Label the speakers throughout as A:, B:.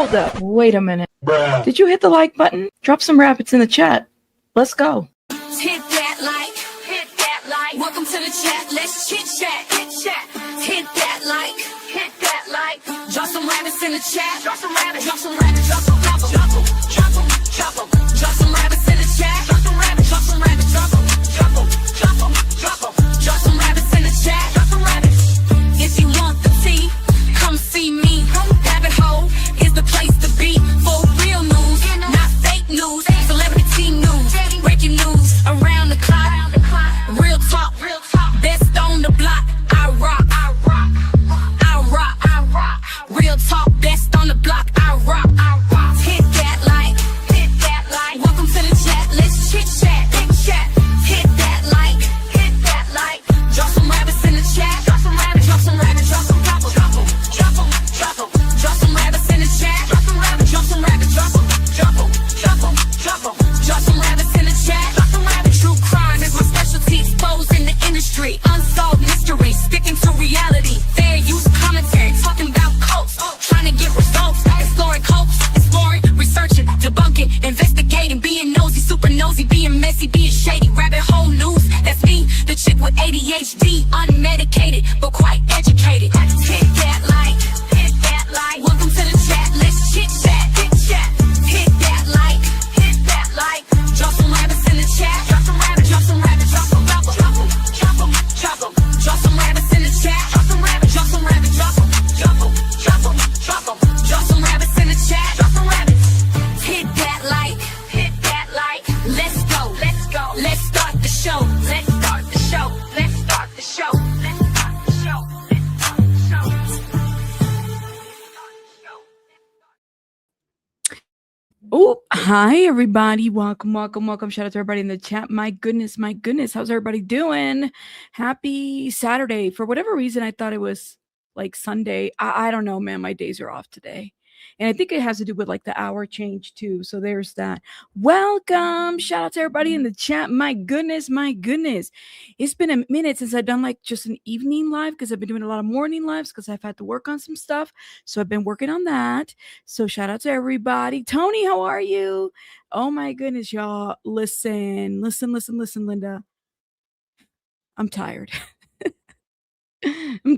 A: Hold up. Wait a minute.
B: Bruh.
A: Did you hit the like button? Drop some rabbits in the chat. Let's go.
C: Hit that like, hit that like. Welcome to the chat. Let's chit chat, hit chat. Hit that like, hit that like. Drop some rabbits in the chat. Drop some rabbits, drop some rabbits, drop some rabbits, drop them, drop them, drop them. Drop some rabbits in the chat. Drop some rabbits, drop some rabbits, drop them, drop them, drop them, drop them. Drop some rabbits in the chat. Drop some rabbits. If you want the tea, come see me. Rabbit hole is the place to be for real news, not fake news. Celebrity news, breaking news around the clock. Real talk, best on the block. I rock, I rock, I rock, I rock. Real talk, best on the block. I rock, I rock. Hit that like, hit that like. Welcome to the chat. Let's chit chat, big chat. Hit that like, hit that like. Drop some rabbits in the chat. Drop some rabbits, drop some rabbits, drop some drop 'em, drop 'em, drop 'em, drop 'em. Drop some rabbits in the chat. Drop some rabbits, drop some rabbits, drop 'em, drop 'em, drop 'em, drop 'em. Drop some rabbits in the chat. Drop some rabbits. True crime is my specialty. Exposing the industry. Unsolved mysteries. Sticking to reality. Fair use commentary. Talking about cults. Trying to get results. Exploring cults. Exploring. Researching. Debunking. Investigating. Being nosy. Super nosy. Being messy. Being shady. Rabbit hole news. That's me. The chick with ADHD. Unmedicated. But quite educated. Hit that like. Hit that like. Welcome to the chat. Let's chit chat. Hit chat. Hit that like. Hit that like. Drop some rabbits in the chat. Drop some rabbits. Drop some rabbits. Drop some drop 'em. Drop 'em. Drop 'em. Drop 'em. Drop some rabbits in the chat. Drop some rabbits. Drop some rabbits. Drop 'em. Drop 'em. Drop 'em. Drop 'em. Drop some rabbits in the chat. Drop some rabbits. Hit that like. Hit that like. Let's go. Let's go. Let's start the show. Let's start the show. Let's start the show. Let's start the show. Let's start the show.
A: Oh, hi everybody. Welcome. Shout out to everybody in the chat. My goodness. How's everybody doing? Happy Saturday. For whatever reason, I thought it was like Sunday. I don't know, man. My days are off today. And I think it has to do with like the hour change too. So there's that. Welcome. Shout out to everybody in the chat. My goodness. It's been a minute since I've done like just an evening live because I've been doing a lot of morning lives because I've had to work on some stuff. So I've been working on that. So shout out to everybody. Tony, how are you? Oh my goodness, y'all. Listen, Linda. I'm tired. I'm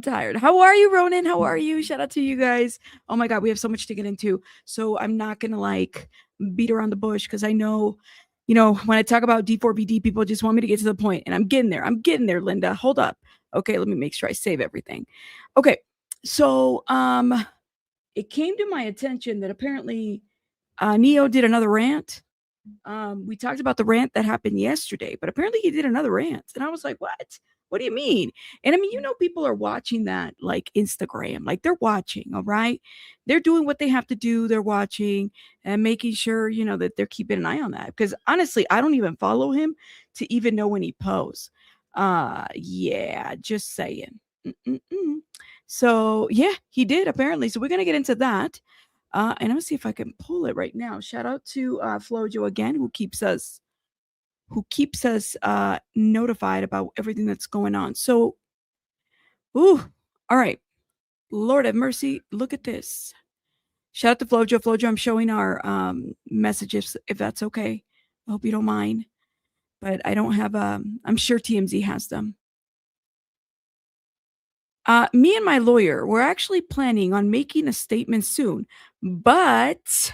A: tired. How are you, Ronan? How are you? Shout out to you guys. Oh my God, we have so much to get into. So I'm not going to like beat around the bush because I know, when I talk about D4VD, people just want me to get to the point. And I'm getting there, Linda. Hold up. Okay, let me make sure I save everything. Okay, so it came to my attention that apparently Neo did another rant. We talked about the rant that happened yesterday, but apparently he did another rant. And I was like, what? What do you mean? And I mean, people are watching that like Instagram, like they're watching, all right? They're doing what they have to do. They're watching and making sure, that they're keeping an eye on that. Because honestly, I don't even follow him to even know when he posts. Yeah, just saying. So yeah, he did apparently. So we're going to get into that. And I'm going to see if I can pull it right now. Shout out to Flojo again, who keeps us notified about everything that's going on. So, all right. Lord have mercy. Look at this. Shout out to Flojo. Flojo, I'm showing our messages, if that's okay. I hope you don't mind. But I don't have, I'm sure TMZ has them. Me and my lawyer, we're actually planning on making a statement soon. But,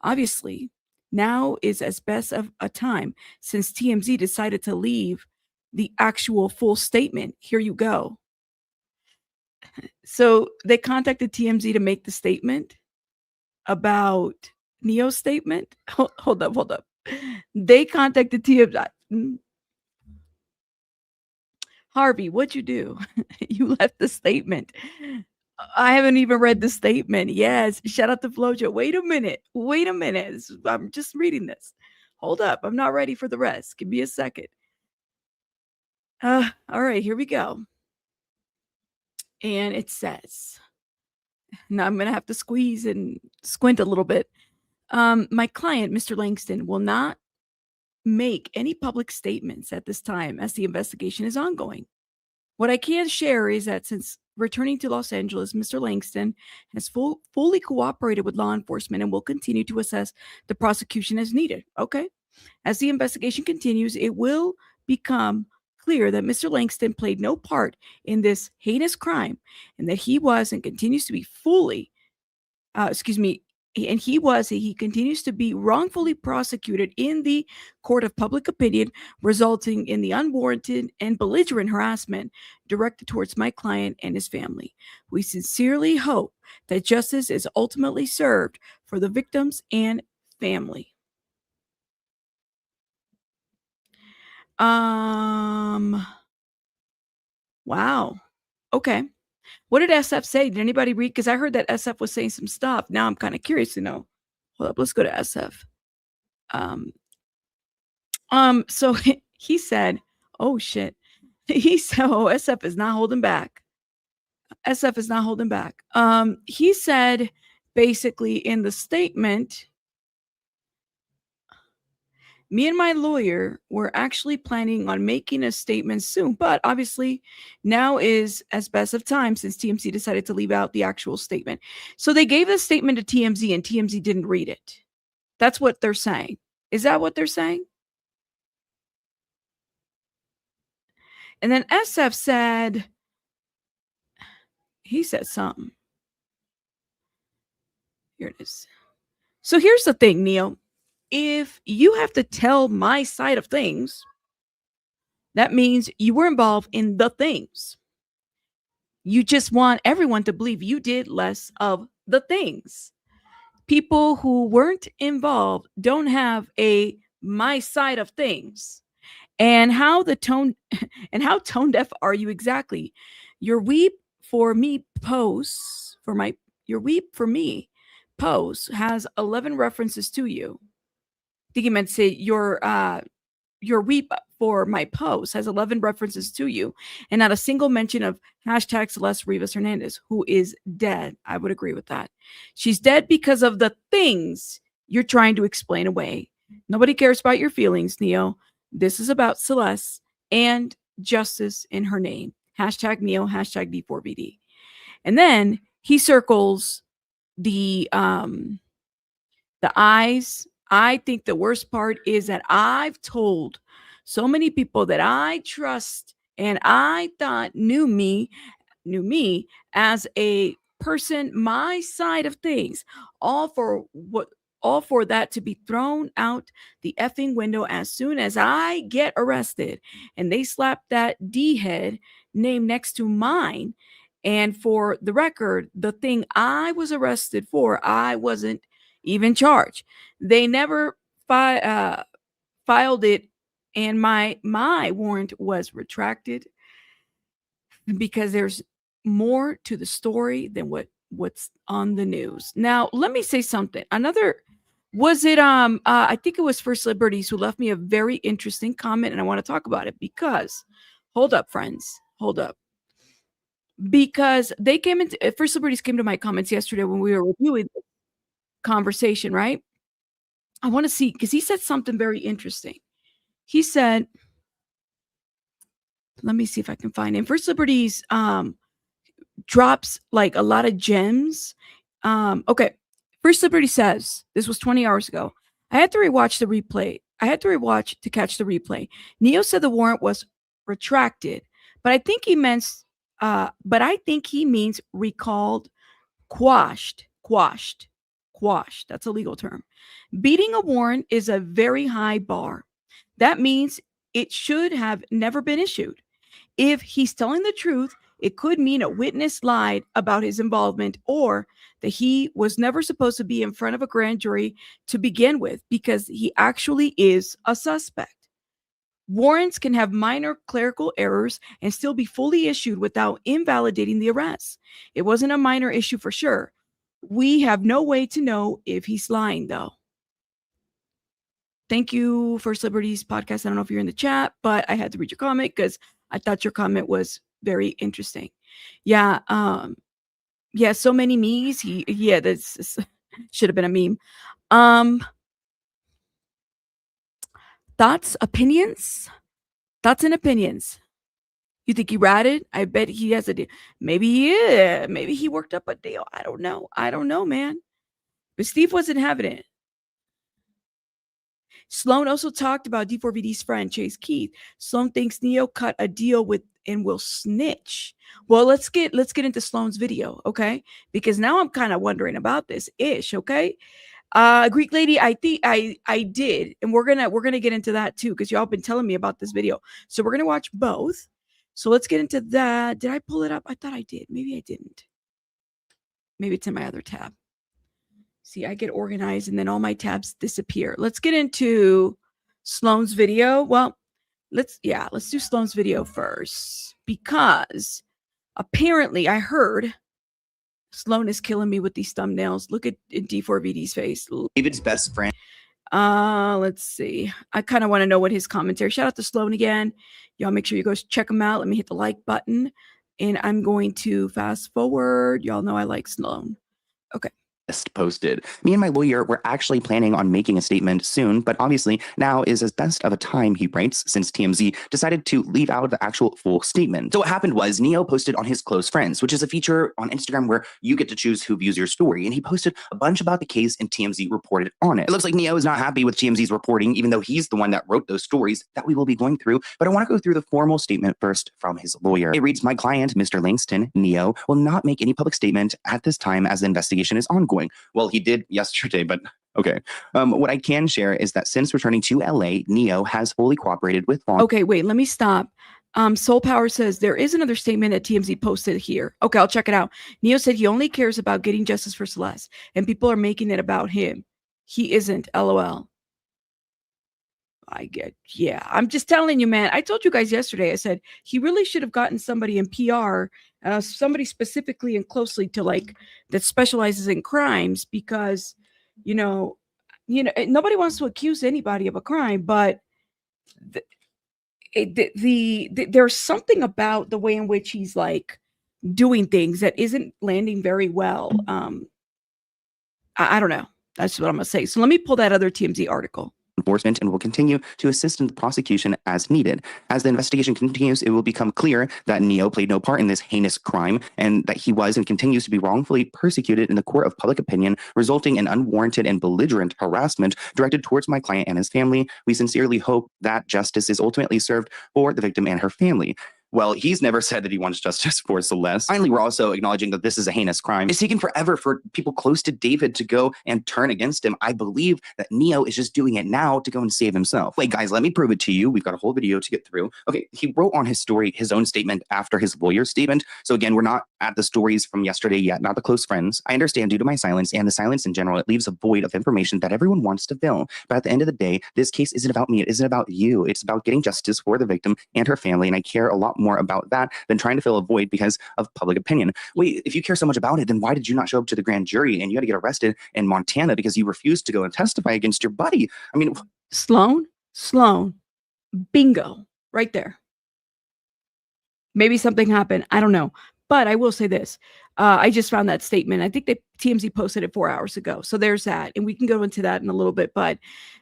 A: obviously, now is as best of a time since TMZ decided to leave the actual full statement. Here you go. So they contacted TMZ to make the statement about Neo's statement. Hold up. They contacted TMZ. Harvey, what'd you do? You left the statement. I haven't even read the statement. Yes. Shout out to Flojo. Wait a minute. I'm just reading this. Hold up. I'm not ready for the rest. Give me a second. All right. Here we go. And it says, now I'm going to have to squeeze and squint a little bit. My client, Mr. Langston, will not make any public statements at this time as the investigation is ongoing. What I can share is that since returning to Los Angeles, Mr. Langston has fully cooperated with law enforcement and will continue to assess the prosecution as needed. Okay. As the investigation continues, it will become clear that Mr. Langston played no part in this heinous crime and that he was and continues to be fully, excuse me, and he continues to be wrongfully prosecuted in the court of public opinion, resulting in the unwarranted and belligerent harassment directed towards my client and his family. We sincerely hope that justice is ultimately served for the victims and family. Wow. Okay. What did SF say? Did anybody read? Because I heard that SF was saying some stuff. Now I'm kind of curious to know. Hold up, let's go to SF. Um, so he said, oh shit. He said, oh, SF is not holding back. SF is not holding back. He said basically in the statement, me and my lawyer were actually planning on making a statement soon, but obviously now is as best of time since TMZ decided to leave out the actual statement. So they gave the statement to TMZ and TMZ didn't read it. That's what they're saying. Is that what they're saying? And then SF said, he said something. Here it is. So here's the thing, Neo. If you have to tell my side of things, that means you were involved in the things. You just want everyone to believe you did less of the things. People who weren't involved don't have a my side of things. And how tone deaf are you exactly? Your weep for me posts for my your weep for me post has 11 references to you. I think he meant to say your weep for my post has 11 references to you and not a single mention of hashtag Celeste Rivas Hernandez, who is dead. I would agree with that. She's dead because of the things you're trying to explain away. Nobody cares about your feelings, Neo. This is about Celeste and justice in her name. Hashtag Neo, hashtag D4VD. And then he circles the eyes. I think the worst part is that I've told so many people that I trust and I thought knew me as a person, my side of things, all for that to be thrown out the effing window as soon as I get arrested. And they slap that D head name next to mine. And for the record, the thing I was arrested for, I wasn't even charged. They never filed it, and my warrant was retracted because there's more to the story than what's on the news. Now, let me say something. I think it was First Liberties who left me a very interesting comment, and I want to talk about it because hold up, friends. Hold up. Because they came into First Liberties came to my comments yesterday when we were reviewing the conversation, right? I want to see because he said something very interesting. He said, let me see if I can find him. First Liberties drops like a lot of gems. Okay. First Liberty says, this was 20 hours ago. I had to rewatch the replay. I had to rewatch to catch the replay. Neo said the warrant was retracted, but I think he means recalled, quashed. That's a legal term. Beating a warrant is a very high bar. That means it should have never been issued. If he's telling the truth, it could mean a witness lied about his involvement or that he was never supposed to be in front of a grand jury to begin with because he actually is a suspect. Warrants can have minor clerical errors and still be fully issued without invalidating the arrest. It wasn't a minor issue for sure. We have no way to know if he's lying, though. Thank you, First Liberties podcast. I don't know if you're in the chat, but I had to read your comment because I thought your comment was very interesting. Yeah. Yeah. So many me's. This should have been a meme. Thoughts and opinions. You think he ratted? I bet he has a deal. Maybe he is. Maybe he worked up a deal. I don't know. I don't know, man. But Steve wasn't having it. Sloan also talked about D4VD's friend, Chase Keith. Sloan thinks Neo cut a deal with and will snitch. Well, let's get into Sloan's video, okay? Because now I'm kind of wondering about this ish, okay? Greek lady, I think I did, and we're gonna get into that too, because y'all been telling me about this video. So we're gonna watch both. So let's get into that. Did I pull it up? I thought I did. Maybe I didn't. Maybe it's in my other tab. See, I get organized and then all my tabs disappear. Let's get into Sloan's video. Well, let's do Sloan's video first, because apparently I heard Sloan is killing me with these thumbnails. Look at D4VD's face.
B: David's best friend.
A: Let's see. I kind of want to know what his commentary. Shout out to Sloan again. Y'all make sure you go check him out. Let me hit the like button. And I'm going to fast forward. Y'all know I like Sloan. Okay.
B: Posted. Me and my lawyer were actually planning on making a statement soon, but obviously now is as best of a time, he writes, since TMZ decided to leave out the actual full statement. So what happened was Neo posted on his close friends, which is a feature on Instagram where you get to choose who views your story, and he posted a bunch about the case and TMZ reported on it. It looks like Neo is not happy with TMZ's reporting, even though he's the one that wrote those stories that we will be going through, but I want to go through the formal statement first from his lawyer. It reads, "My client, Mr. Langston, Neo, will not make any public statement at this time as the investigation is ongoing." Well, he did yesterday, but okay. What I can share is that since returning to LA, Neo has fully cooperated with law.
A: Okay, wait, let me stop. Soul Power says there is another statement that TMZ posted here. Okay, I'll check it out. Neo said he only cares about getting justice for Celeste, and people are making it about him. He isn't, LOL. Yeah, I'm just telling you, man. I told you guys yesterday, I said he really should have gotten somebody in PR, somebody specifically and closely to like that specializes in crimes, because you know, nobody wants to accuse anybody of a crime, but there's something about the way in which he's like doing things that isn't landing very well. I don't know. That's what I'm gonna say. So let me pull that other TMZ article.
B: Enforcement and will continue to assist in the prosecution as needed. As the investigation continues, it will become clear that Neo played no part in this heinous crime and that he was and continues to be wrongfully persecuted in the court of public opinion, resulting in unwarranted and belligerent harassment directed towards my client and his family. We sincerely hope that justice is ultimately served for the victim and her family. Well, he's never said that he wants justice for Celeste. Finally, we're also acknowledging that this is a heinous crime. It's taken forever for people close to David to go and turn against him. I believe that Neo is just doing it now to go and save himself. Wait, guys, let me prove it to you. We've got a whole video to get through. Okay, he wrote on his story his own statement after his lawyer's statement. So again, we're not at the stories from yesterday yet, not the close friends. I understand due to my silence and the silence in general, it leaves a void of information that everyone wants to fill. But at the end of the day, this case isn't about me. It isn't about you. It's about getting justice for the victim and her family. And I care a lot more about that than trying to fill a void because of public opinion. Wait, if you care so much about it, then why did you not show up to the grand jury and you had to get arrested in Montana because you refused to go and testify against your buddy? I mean,
A: Sloan, bingo, right there. Maybe something happened. I don't know. But I will say this. I just found that statement. I think that TMZ posted it 4 hours ago. So there's that. And we can go into that in a little bit. But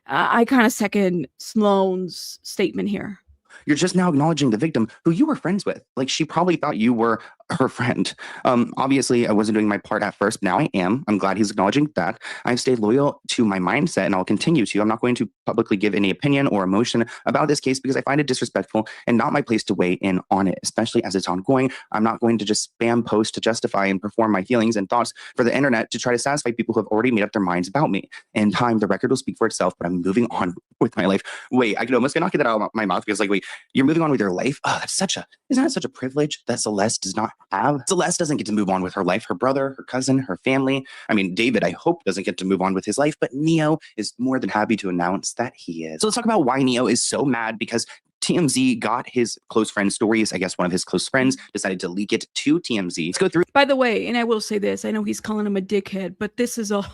A: I kind of second Sloan's statement here.
B: You're just now acknowledging the victim who you were friends with. Like, she probably thought you were her friend. Obviously, I wasn't doing my part at first. Now I am. I'm glad he's acknowledging that. I've stayed loyal to my mindset, and I'll continue to. I'm not going to publicly give any opinion or emotion about this case because I find it disrespectful and not my place to weigh in on it, especially as it's ongoing. I'm not going to just spam post to justify and perform my feelings and thoughts for the internet to try to satisfy people who have already made up their minds about me. In time, the record will speak for itself, but I'm moving on with my life. Wait, I could almost not get that out of my mouth because, like, wait, you're moving on with your life? Oh, isn't that such a privilege that Celeste does not have? Celeste doesn't get to move on with her life. Her brother, her cousin, her family. I mean, David, I hope, doesn't get to move on with his life, but Neo is more than happy to announce that he is. So let's talk about why Neo is so mad, because TMZ got his close friend stories. I guess one of his close friends decided to leak it to TMZ. Let's go through.
A: By the way, and I will say this, I know he's calling him a dickhead, but this is all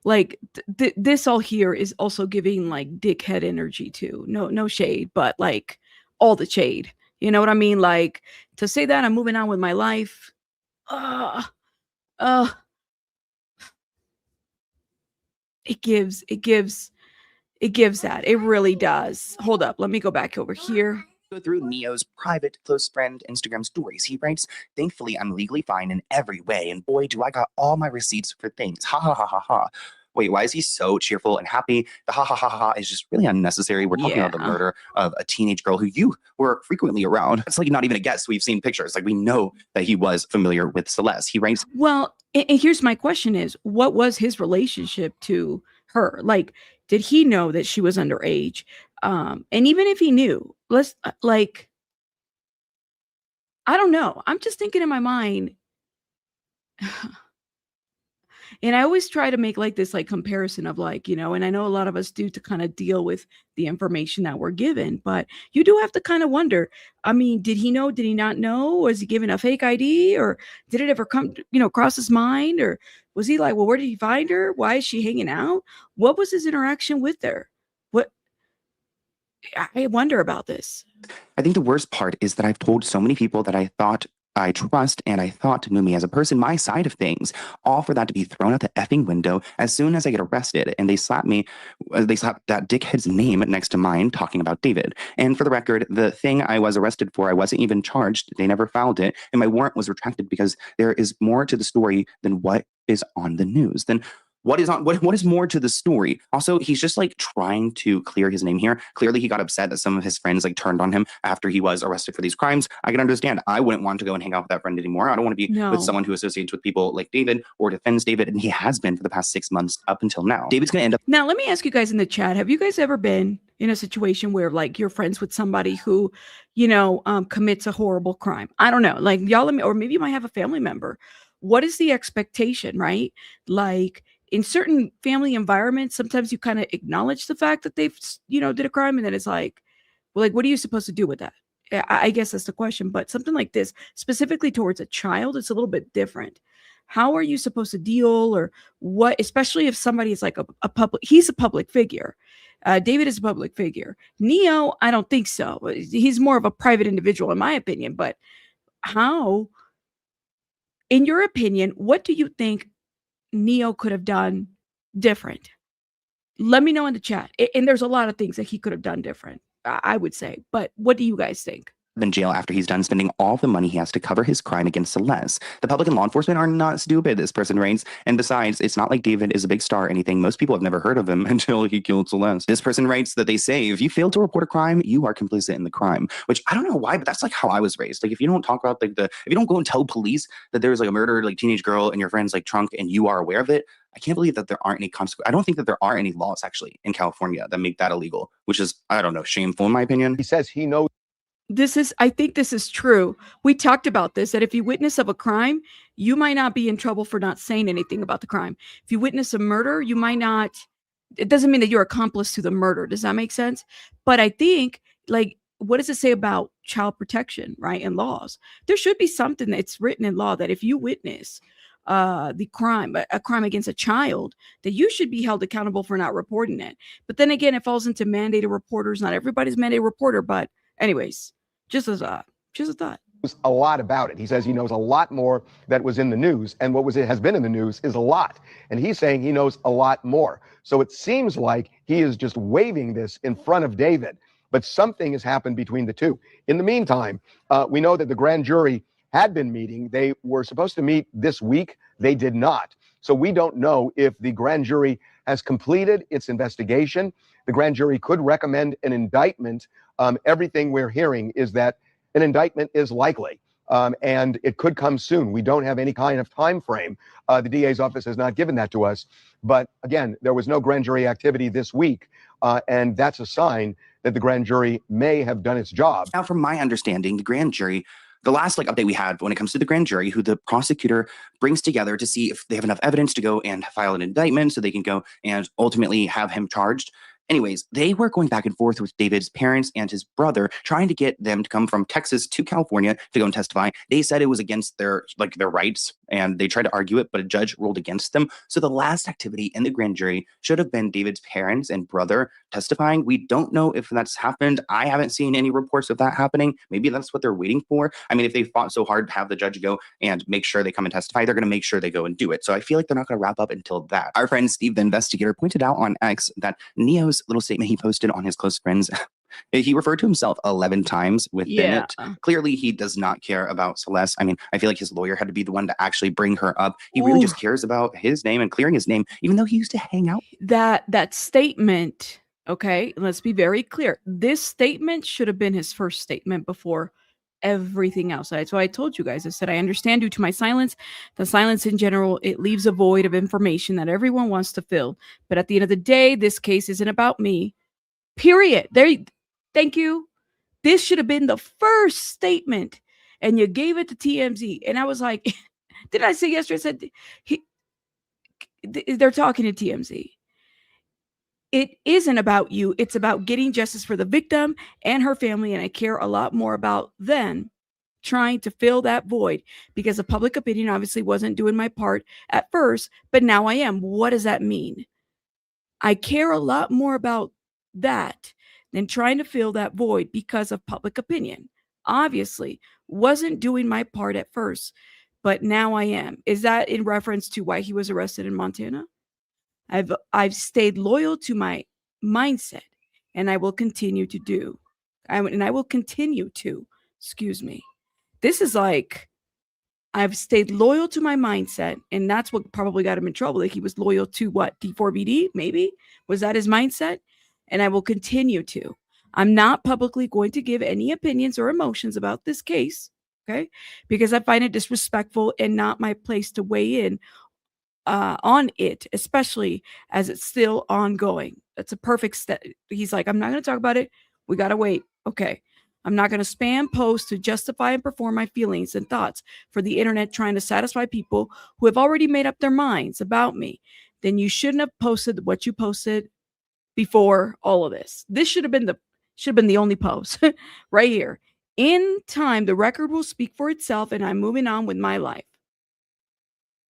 A: like this all here is also giving like dickhead energy too. No shade, but like all the shade. You know what I mean? Like, to say that I'm moving on with my life. It gives that. It really does. Hold up. Let me go back over here.
B: Go through Neo's private close friend Instagram stories. He writes, "Thankfully, I'm legally fine in every way, and boy, do I got all my receipts for things. Ha ha ha ha ha." Wait, why is he so cheerful and happy? The ha ha ha ha is just really unnecessary. We're talking about the murder of a teenage girl who you were frequently around. It's like not even a guess. We've seen pictures. Like we know that he was familiar with Celeste. He writes,
A: well, and here's my question is, what was his relationship to her? Like, did he know that she was underage? And even if he knew, let's like, I don't know. I'm just thinking in my mind, and I always try to make like this like comparison of like, you know, and I know a lot of us do to kind of deal with the information that we're given, but you do have to kind of wonder, I mean, did he know, did he not know? Was he given a fake ID, or did it ever come, you know, cross his mind? Or was he like, well, where did he find her? Why is she hanging out? What was his interaction with her? What, I wonder about this.
B: I think the worst part is that I've told so many people that I thought I trust and I thought knew me as a person, my side of things, all for that to be thrown out the effing window as soon as I get arrested. And they slap me, they slap that dickhead's name next to mine talking about David. And for the record, the thing I was arrested for, I wasn't even charged. They never filed it. And my warrant was retracted because there is more to the story than what is on the news. Then what is more to the story? Also, he's just like trying to clear his name here. Clearly, he got upset that some of his friends like turned on him after he was arrested for these crimes. I can understand. I wouldn't want to go and hang out with that friend anymore. I don't want to be with someone who associates with people like David or defends David, and he has been for the past 6 months up until now. David's gonna end up.
A: Now, let me ask you guys in the chat: have you guys ever been in a situation where like you're friends with somebody who, you know, commits a horrible crime? I don't know, like y'all, let me, or maybe you might have a family member. What is the expectation, right? Like, in certain family environments, sometimes you kind of acknowledge the fact that they've, you know, did a crime. And then it's like, well, like, what are you supposed to do with that? I guess that's the question. But something like this, specifically towards a child, it's a little bit different. How are you supposed to deal, or what, especially if somebody is like a public, he's a public figure. David is a public figure. Neo, I don't think so. He's more of a private individual, in my opinion. But how, in your opinion, what do you think Neo could have done different? Let me know in the chat. And there's a lot of things that he could have done different, I would say. But what do you guys think?
B: In jail after he's done spending all the money he has to cover his crime against Celeste. The public and law enforcement are not stupid, this person writes. And besides, it's not like David is a big star or anything. Most people have never heard of him until he killed Celeste. This person writes that they say, if you fail to report a crime, you are complicit in the crime. Which I don't know why, but that's like how I was raised. Like if you don't talk about like if you don't go and tell police that there's like a murdered like teenage girl in your friend's like trunk and you are aware of it, I can't believe that there aren't any consequences. I don't think that there are any laws actually in California that make that illegal, which is, I don't know, shameful in my opinion.
D: He says he knows.
A: I think this is true. We talked about this, that if you witness of a crime, you might not be in trouble for not saying anything about the crime. If you witness a murder, you might not, it doesn't mean that you're accomplice to the murder. Does that make sense? But I think, like, what does it say about child protection, right? And laws? There should be something that's written in law that if you witness the crime, a crime against a child, that you should be held accountable for not reporting it. But then again, it falls into mandated reporters. Not everybody's mandated reporter, but anyways, just a thought.
D: A lot about it. He says he knows a lot more that was in the news, and what has been in the news is a lot. And he's saying he knows a lot more. So it seems like he is just waving this in front of David, but something has happened between the two. In the meantime, we know that the grand jury had been meeting. They were supposed to meet this week. They did not. So we don't know if the grand jury has completed its investigation. The grand jury could recommend an indictment. Everything we're hearing is that an indictment is likely, and it could come soon. We don't have any kind of time frame. The DA's office has not given that to us. But again, there was no grand jury activity this week, and that's a sign that the grand jury may have done its job.
B: Now, from my understanding, the grand jury, the last like update we had when it comes to the grand jury, who the prosecutor brings together to see if they have enough evidence to go and file an indictment so they can go and ultimately have him charged. Anyways, they were going back and forth with David's parents and his brother, trying to get them to come from Texas to California to go and testify. They said it was against their rights, and they tried to argue it, but a judge ruled against them. So the last activity in the grand jury should have been David's parents and brother testifying. We don't know if that's happened. I haven't seen any reports of that happening. Maybe that's what they're waiting for. I mean, if they fought so hard to have the judge go and make sure they come and testify, they're going to make sure they go and do it. So I feel like they're not going to wrap up until that. Our friend Steve, the investigator, pointed out on X that Neo's little statement he posted on his close friends He referred to himself 11 times within
A: Yeah.
B: it. Clearly, he does not care about Celeste. I mean, I feel like his lawyer had to be the one to actually bring her up. He really
A: Ooh.
B: just cares about his name and clearing his name, even though he used to hang out.
A: That statement, okay, let's be very clear. This statement should have been his first statement before everything else. So I told you guys, I said, I understand due to my silence, the silence in general, it leaves a void of information that everyone wants to fill. But at the end of the day, this case isn't about me. Period. Thank you. This should have been the first statement. And you gave it to TMZ. And I was like, didn't I say yesterday? I said, they're talking to TMZ. It isn't about you. It's about getting justice for the victim and her family. And I care a lot more about them trying to fill that void because the public opinion obviously wasn't doing my part at first, but now I am. What does that mean? I care a lot more about that than trying to fill that void because of public opinion. Obviously, wasn't doing my part at first, but now I am. Is that in reference to why he was arrested in Montana? I've stayed loyal to my mindset, and I will continue to do. I will continue to. Excuse me. This is like I've stayed loyal to my mindset, and that's what probably got him in trouble. Like he was loyal to what, D4VD? Maybe was that his mindset? And I will continue to. I'm not publicly going to give any opinions or emotions about this case, okay? Because I find it disrespectful and not my place to weigh in on it, especially as it's still ongoing. That's a perfect step. He's like, I'm not going to talk about it. We got to wait. Okay. I'm not going to spam posts to justify and perform my feelings and thoughts for the internet trying to satisfy people who have already made up their minds about me. Then you shouldn't have posted what you posted before all of this. This should have been the only post right here. In time, the record will speak for itself, and I'm moving on with my life.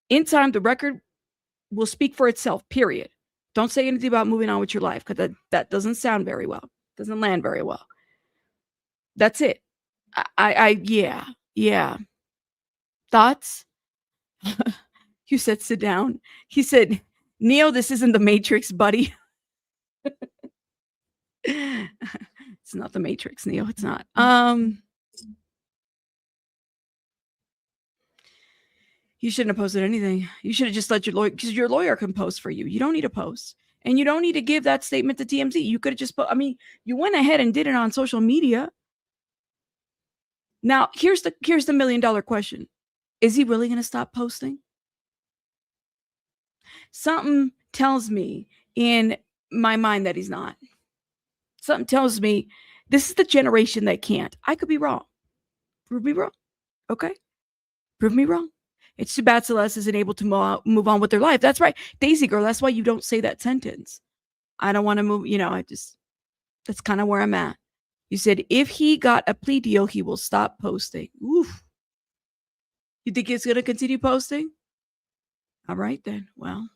A: In time, the record will speak for itself, period. Don't say anything about moving on with your life because that doesn't sound very well. Doesn't land very well. That's it. Yeah. Thoughts? You said sit down. He said, Neo, this isn't the Matrix, buddy. It's not the Matrix, Neo. It's not. You shouldn't have posted anything. You should have just let your lawyer, because your lawyer can post for you. You don't need to post. And you don't need to give that statement to TMZ. You could have just you went ahead and did it on social media. Now, here's the $1 million question. Is he really going to stop posting? Something tells me in my mind that he's not. Something tells me this is the generation that can't. I could be wrong. Prove me wrong. Okay? Prove me wrong. It's too bad Celeste isn't able to move on with their life. That's right. Daisy girl, that's why you don't say that sentence. I don't want to move. That's kind of where I'm at. You said if he got a plea deal, he will stop posting. Oof. You think he's going to continue posting? All right, then. Well,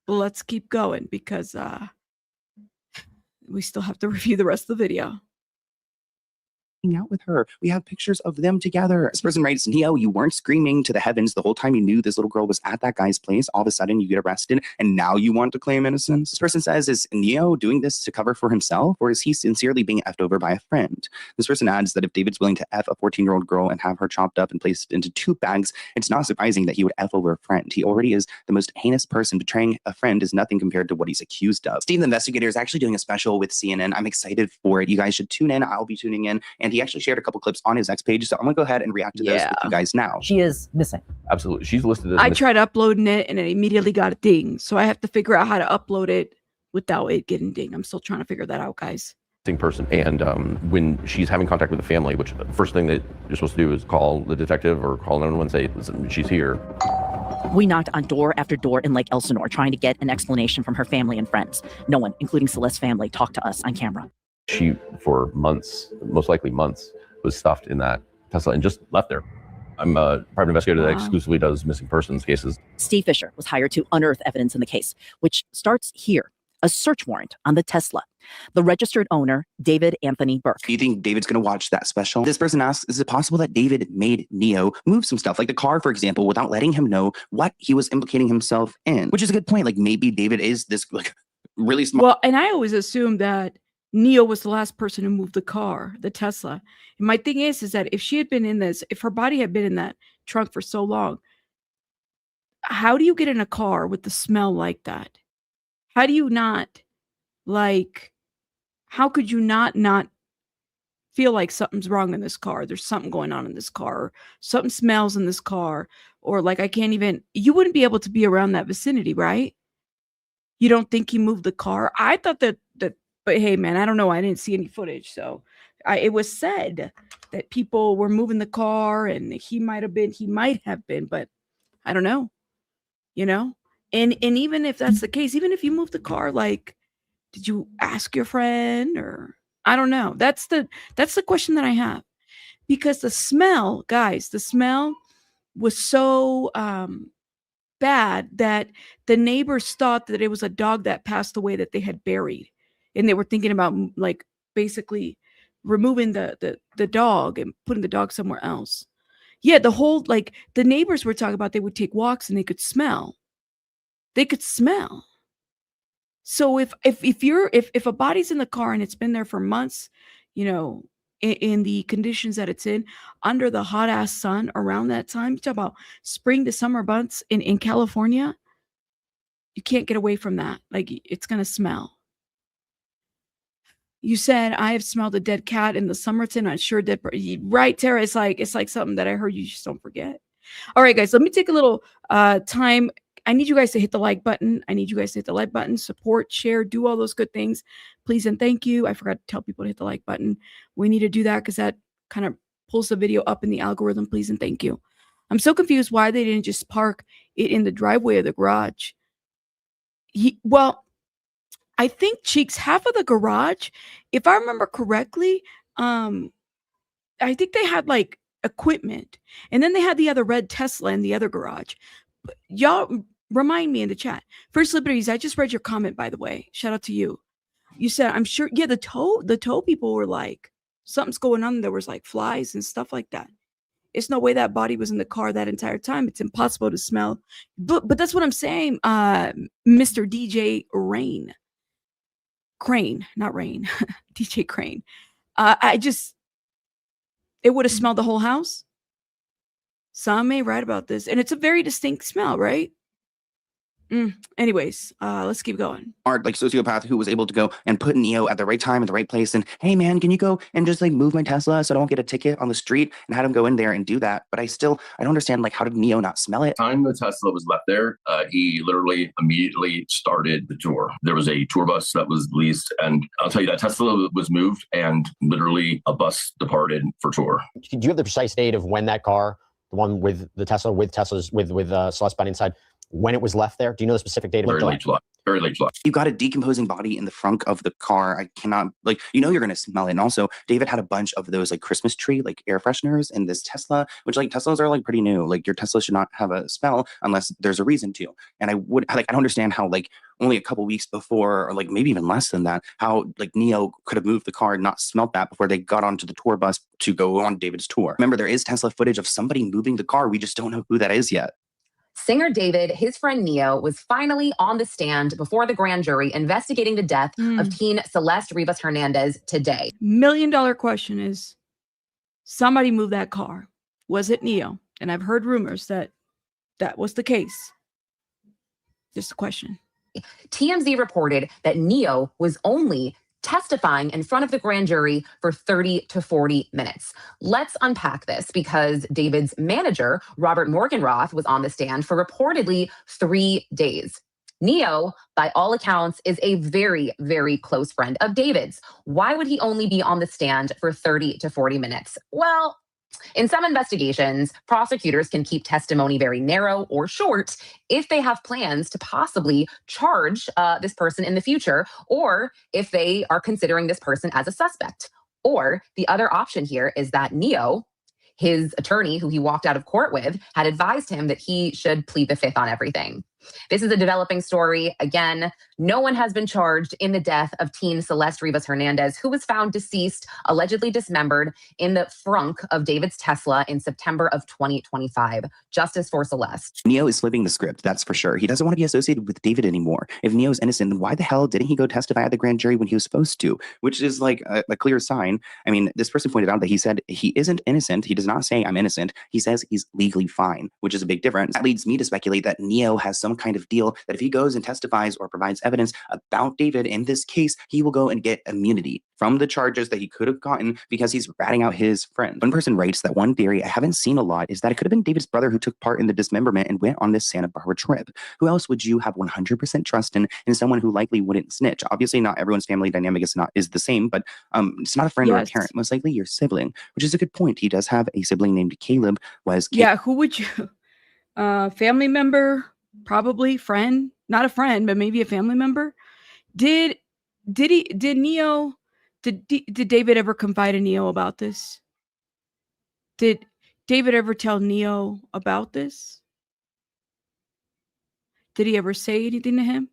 A: let's keep going because we still have to review the rest of the video.
B: Out with her. We have pictures of them together. This person writes, Neo, you weren't screaming to the heavens the whole time you knew this little girl was at that guy's place. All of a sudden you get arrested and now you want to claim innocence. This person says, is Neo doing this to cover for himself or is he sincerely being effed over by a friend? This person adds that if David's willing to F a 14-year-old girl and have her chopped up and placed into 2 bags, it's not surprising that he would F over a friend. He already is the most heinous person. Betraying a friend is nothing compared to what he's accused of. Steve the Investigator is actually doing a special with CNN. I'm excited for it. You guys should tune in. I'll be tuning in. And he actually shared a couple clips on his X page, so I'm gonna go ahead and react to those with you guys now.
E: She is missing.
F: Absolutely. She's listed as
A: I tried uploading it and it immediately got a ding. So I have to figure out how to upload it without it getting dinged. I'm still trying to figure that out, guys.
F: missing person. And when she's having contact with the family, which the first thing that you're supposed to do is call the detective or call 911 and say, listen, she's here.
E: We knocked on door after door in Lake Elsinore trying to get an explanation from her family and friends. No one, including Celeste's family, talked to us on camera.
F: She, for months, most likely months, was stuffed in that Tesla and just left there. I'm a private investigator that exclusively does missing persons cases.
E: Steve Fisher was hired to unearth evidence in the case, which starts here, a search warrant on the Tesla. The registered owner, David Anthony Burke.
B: Do you think David's going to watch that special? This person asks, is it possible that David made Neo move some stuff, like the car, for example, without letting him know what he was implicating himself in? Which is a good point. Like maybe David is this like really smart.
A: Well, and I always assumed that Neo was the last person who moved the car, the Tesla. And my thing is that if she had been in this, if her body had been in that trunk for so long, how do you get in a car with the smell like that? How do you not, like, how could you not feel like something's wrong in this car? There's something going on in this car, or something smells in this car, or like you wouldn't be able to be around that vicinity, right? You don't think he moved the car? I thought that, but hey, man, I don't know. I didn't see any footage. So it was said that people were moving the car and he might have been, but I don't know, And even if that's the case, even if you move the car, like, did you ask your friend, or I don't know. That's the question that I have, because the smell, guys, was so bad that the neighbors thought that it was a dog that passed away that they had buried, and they were thinking about, like, basically removing the dog and putting the dog somewhere else. Yeah, the neighbors were talking about they would take walks and they could smell. So if a body's in the car and it's been there for months, in the conditions that it's in, under the hot ass sun around that time, you talk about spring to summer months in California, you can't get away from that. Like, it's gonna smell. You said, I have smelled a dead cat in the summertime. I'm sure dead. Right, Tara. It's like something that I heard you just don't forget. All right, guys, let me take a little time. I need you guys to hit the like button. Support, share, do all those good things. Please and thank you. I forgot to tell people to hit the like button. We need to do that because that kind of pulls the video up in the algorithm. Please and thank you. I'm so confused why they didn't just park it in the driveway of the garage. Well, I think, Cheeks, half of the garage, if I remember correctly, I think they had like equipment, and then they had the other red Tesla in the other garage. But y'all remind me in the chat. First Liberties, I just read your comment, by the way. Shout out to you. You said, I'm sure, yeah, the tow people were like, something's going on. There was like flies and stuff like that. It's no way that body was in the car that entire time. It's impossible to smell. But that's what I'm saying, Mr. DJ Crane, not Rain, DJ Crane. It would have smelled the whole house. Some may write about this, and it's a very distinct smell, right? Anyways, let's keep going.
B: Like sociopath who was able to go and put Neo at the right time, at the right place, and hey man, can you go and just like move my Tesla so I don't get a ticket on the street, and had him go in there and do that. But I don't understand, like, how did Neo not smell it?
F: Time the Tesla was left there, he literally immediately started the tour. There was a tour bus that was leased, and I'll tell you that Tesla was moved and literally a bus departed for tour.
G: Do you have the precise date of when that car, the one with the Tesla, with Celeste body inside, when it was left there? Do you know the specific date?
F: Very late July.
B: You got a decomposing body in the front of the car. I cannot, like, you're going to smell it. And also, David had a bunch of those like Christmas tree, like air fresheners in this Tesla, which like Teslas are like pretty new. Like your Tesla should not have a smell unless there's a reason to. And I don't understand how like only a couple weeks before, or like maybe even less than that, how like Neo could have moved the car and not smelt that before they got onto the tour bus to go on David's tour. Remember, there is Tesla footage of somebody moving the car. We just don't know who that is yet.
H: Singer David, his friend Neo, was finally on the stand before the grand jury investigating the death of teen Celeste Rivas Hernandez today.
A: $1 million question is, somebody moved that car. Was it Neo? And I've heard rumors that was the case. Just a question.
H: TMZ reported that Neo was only testifying in front of the grand jury for 30 to 40 minutes. Let's unpack this, because David's manager, Robert Morgenroth, was on the stand for reportedly 3 days. Neo, by all accounts, is a very, very close friend of David's. Why would he only be on the stand for 30 to 40 minutes? Well, in some investigations, prosecutors can keep testimony very narrow or short if they have plans to possibly charge this person in the future, or if they are considering this person as a suspect. Or the other option here is that Neo, his attorney, who he walked out of court with, had advised him that he should plead the fifth on everything. This is a developing story. Again, no one has been charged in the death of teen Celeste Rivas Hernandez, who was found deceased, allegedly dismembered in the frunk of David's Tesla in September of 2025. Justice for Celeste.
B: Neo is flipping the script, that's for sure. He doesn't want to be associated with David anymore. If Neo's innocent, then why the hell didn't he go testify at the grand jury when he was supposed to? Which is like a clear sign. I mean, this person pointed out that he said he isn't innocent. He does not say I'm innocent. He says he's legally fine, which is a big difference. That leads me to speculate that Neo has some kind of deal that if he goes and testifies or provides evidence about David in this case, he will go and get immunity from the charges that he could have gotten because he's ratting out his friend. One person writes that one theory I haven't seen a lot is that it could have been David's brother who took part in the dismemberment and went on this Santa Barbara trip. Who else would you have 100% trust in someone who likely wouldn't snitch? Obviously, not everyone's family dynamic is the same, but it's not a friend or a parent. Most likely your sibling, which is a good point. He does have a sibling named Caleb.
A: Yeah, who would you? Family member, probably friend, not a friend, but maybe a family member. Did David ever confide in Neo about this? Did David ever tell Neo about this? Did he ever say anything to him?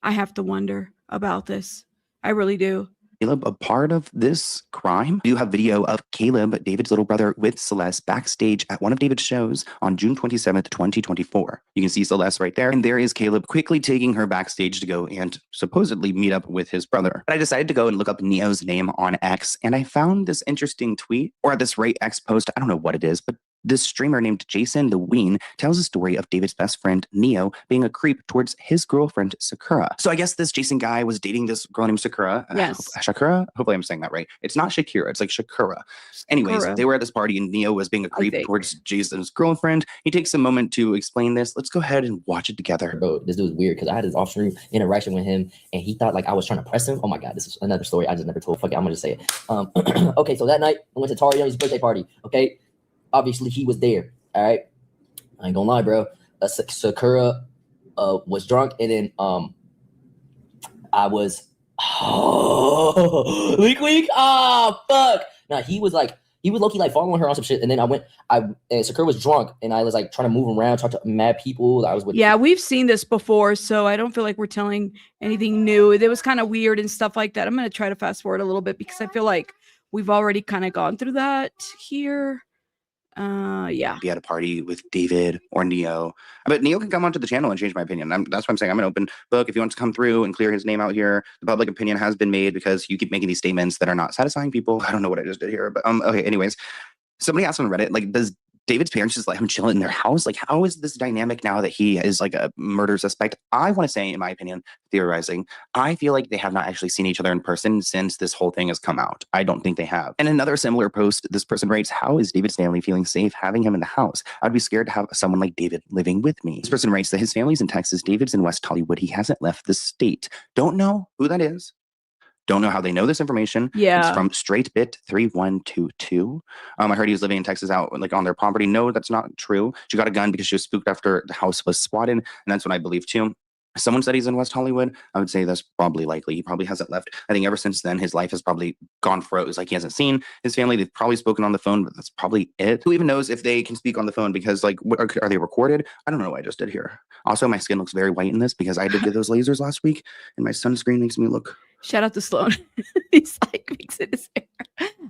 A: I have to wonder about this. I really do.
B: Caleb a part of this crime? We do have video of Caleb, David's little brother, with Celeste backstage at one of David's shows on June 27th, 2024. You can see Celeste right there, and there is Caleb quickly taking her backstage to go and supposedly meet up with his brother. But I decided to go and look up Neo's name on X, and I found this interesting tweet, or at this rate X post, I don't know what it is, but this streamer named Jason the Ween tells a story of David's best friend, Neo, being a creep towards his girlfriend, Sakura. So I guess this Jason guy was dating this girl named Sakura.
A: Yes.
B: Shakura? Hopefully I'm saying that right. It's not Shakira. It's like Shakura. Anyways, they were at this party and Neo was being a creep towards Jason's girlfriend. He takes a moment to explain this. Let's go ahead and watch it together.
I: Bro, this dude's weird because I had this off-stream interaction with him and he thought like I was trying to press him. Oh my God, this is another story I just never told. Fuck it, I'm gonna just say it. Okay, so that night I went to Tariani's birthday party. Okay. Obviously, he was there. All right, I ain't gonna lie, bro. Sakura was drunk, and then I was weak. Ah, fuck. Now he was low-key like following her on some shit, and then and Sakura was drunk, and I was like trying to move around, talk to mad people. I was with.
A: Yeah, we've seen this before, so I don't feel like we're telling anything new. It was kind of weird and stuff like that. I'm gonna try to fast forward a little bit because I feel like we've already kind of gone through that here. Yeah.
B: Be at a party with David or Neo, but Neo can come onto the channel and change my opinion. That's what I'm saying. I'm an open book. If he wants to come through and clear his name out here, the public opinion has been made because you keep making these statements that are not satisfying people. I don't know what I just did here, but okay. Anyways, somebody asked on Reddit, like, does David's parents just let him chill in their house? Like, how is this dynamic now that he is like a murder suspect? I want to say, in my opinion, theorizing, I feel like they have not actually seen each other in person since this whole thing has come out. I don't think they have. And another similar post, this person writes, how is David's family feeling safe having him in the house? I'd be scared to have someone like David living with me. This person writes that his family's in Texas, David's in West Hollywood. He hasn't left the state. Don't know who that is. Don't know how they know this information.
A: Yeah.
B: It's from StraightBit3122. I heard he was living in Texas out like on their property. No, that's not true. She got a gun because she was spooked after the house was swatted. And that's what I believe too. Someone said he's in West Hollywood. I would say that's probably likely. He probably hasn't left. I think ever since then, his life has probably gone froze. Like he hasn't seen his family. They've probably spoken on the phone, but that's probably it. Who even knows if they can speak on the phone? Because like, are they recorded? I don't know what I just did here. Also, my skin looks very white in this because I did get those lasers last week, and my sunscreen makes me look.
A: Shout out to Sloan. He's like fixing his hair.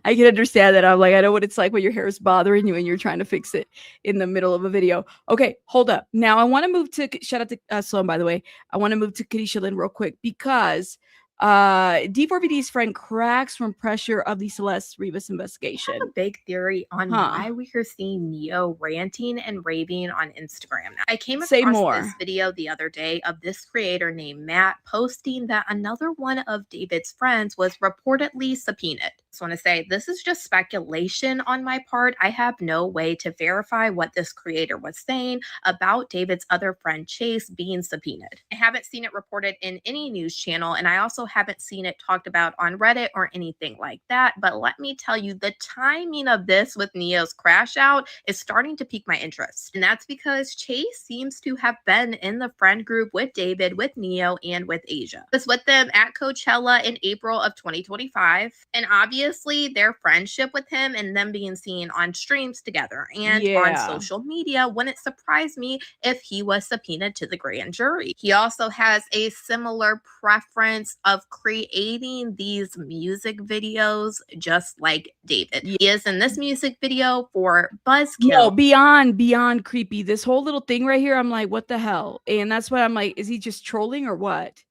A: I can understand that. I'm like, I know what it's like when your hair is bothering you and you're trying to fix it in the middle of a video. Okay, hold up. Now I want to move to shout out to Sloan, by the way. I want to move to Kadisha Lynn real quick because D4VD's friend cracks from pressure of the Celeste Rivas investigation.
J: I have a big theory on why we are seeing Neo ranting and raving on Instagram. Now, I came across this video the other day of this creator named Matt posting that another one of David's friends was reportedly subpoenaed. I just want to say this is just speculation on my part. I have no way to verify what this creator was saying about David's other friend Chase being subpoenaed. I haven't seen it reported in any news channel, and I also haven't seen it talked about on Reddit or anything like that. But let me tell you, the timing of this with Neo's crash out is starting to pique my interest. And that's because Chase seems to have been in the friend group with David, with Neo, and with Asia. I was with them at Coachella in April of 2025. And obviously, obviously their friendship with him and them being seen on streams together and on social media wouldn't surprise me if he was subpoenaed to the grand jury. He also has a similar preference of creating these music videos just like David. He is in this music video for Buzzkill.
A: No, beyond creepy. This whole little thing right here, I'm like, what the hell? And that's what I'm like, is he just trolling or what?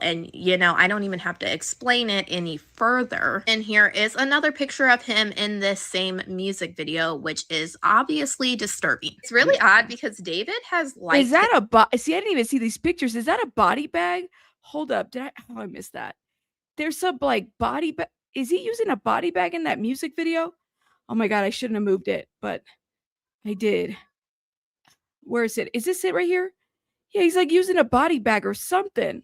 J: And, you know, I don't even have to explain it any further. And here is another picture of him in this same music video, which is obviously disturbing. It's really odd because David has like...
A: Is that see, I didn't even see these pictures. Is that a body bag? Hold up. I missed that. There's some like body bag. Is he using a body bag in that music video? Oh my God, I shouldn't have moved it, but I did. Where is it? Is this it right here? Yeah, he's like using a body bag or something.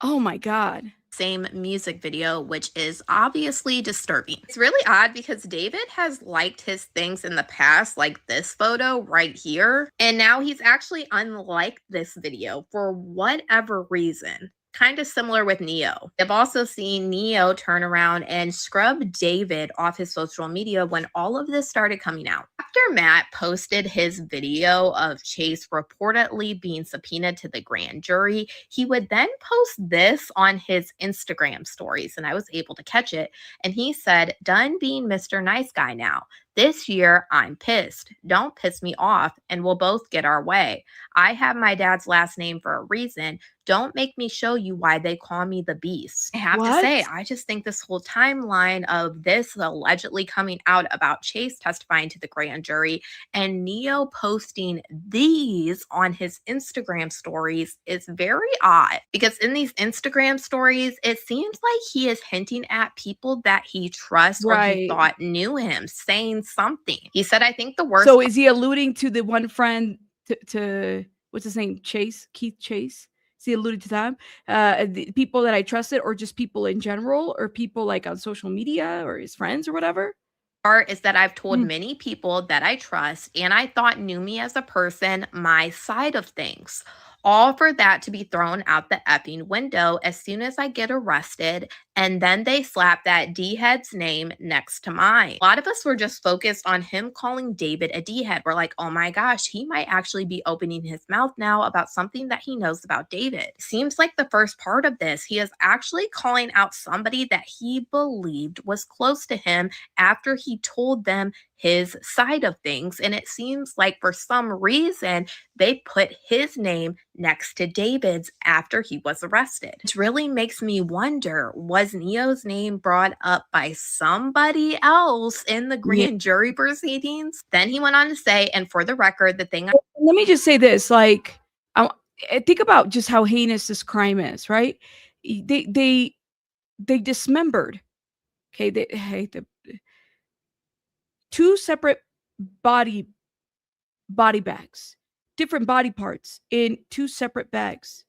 A: Oh my God.
J: Same music video, which is obviously disturbing. It's really odd because David has liked his things in the past, like this photo right here. And now he's actually unliked this video for whatever reason. Kind of similar with Neo. I've also seen Neo turn around and scrub David off his social media when all of this started coming out. After Matt posted his video of Chase reportedly being subpoenaed to the grand jury, he would then post this on his Instagram stories, and I was able to catch it. And he said, "Done being Mr. Nice Guy now. This year, I'm pissed. Don't piss me off, and we'll both get our way. I have my dad's last name for a reason. Don't make me show you why they call me the Beast." I have to say, I just think this whole timeline of this allegedly coming out about Chase testifying to the grand jury and Neo posting these on his Instagram stories is very odd. Because in these Instagram stories, it seems like he is hinting at people that he trusts or he thought knew him, saying something. He said, "I think the worst..."
A: So is he alluding to the one friend to what's his name? Keith Chase? Is he alluding to them? The people that I trusted, or just people in general, or people like on social media or his friends or whatever?
J: Is that I've told many people that I trust and I thought knew me as a person, my side of things. All for that to be thrown out the effing window as soon as I get arrested, and then they slap that D-head's name next to mine. A lot of us were just focused on him calling David a D-head. We're like, oh my gosh, he might actually be opening his mouth now about something that he knows about David. Seems like the first part of this, he is actually calling out somebody that he believed was close to him after he told them his side of things. And it seems like for some reason, they put his name next to David's after he was arrested. It really makes me wonder, was Neo's name brought up by somebody else in the grand jury proceedings? Then he went on to say, and for the record, the thing...
A: Let me just say this, like, I think about just how heinous this crime is, right? They dismembered, okay, two separate body bags, different body parts in two separate bags.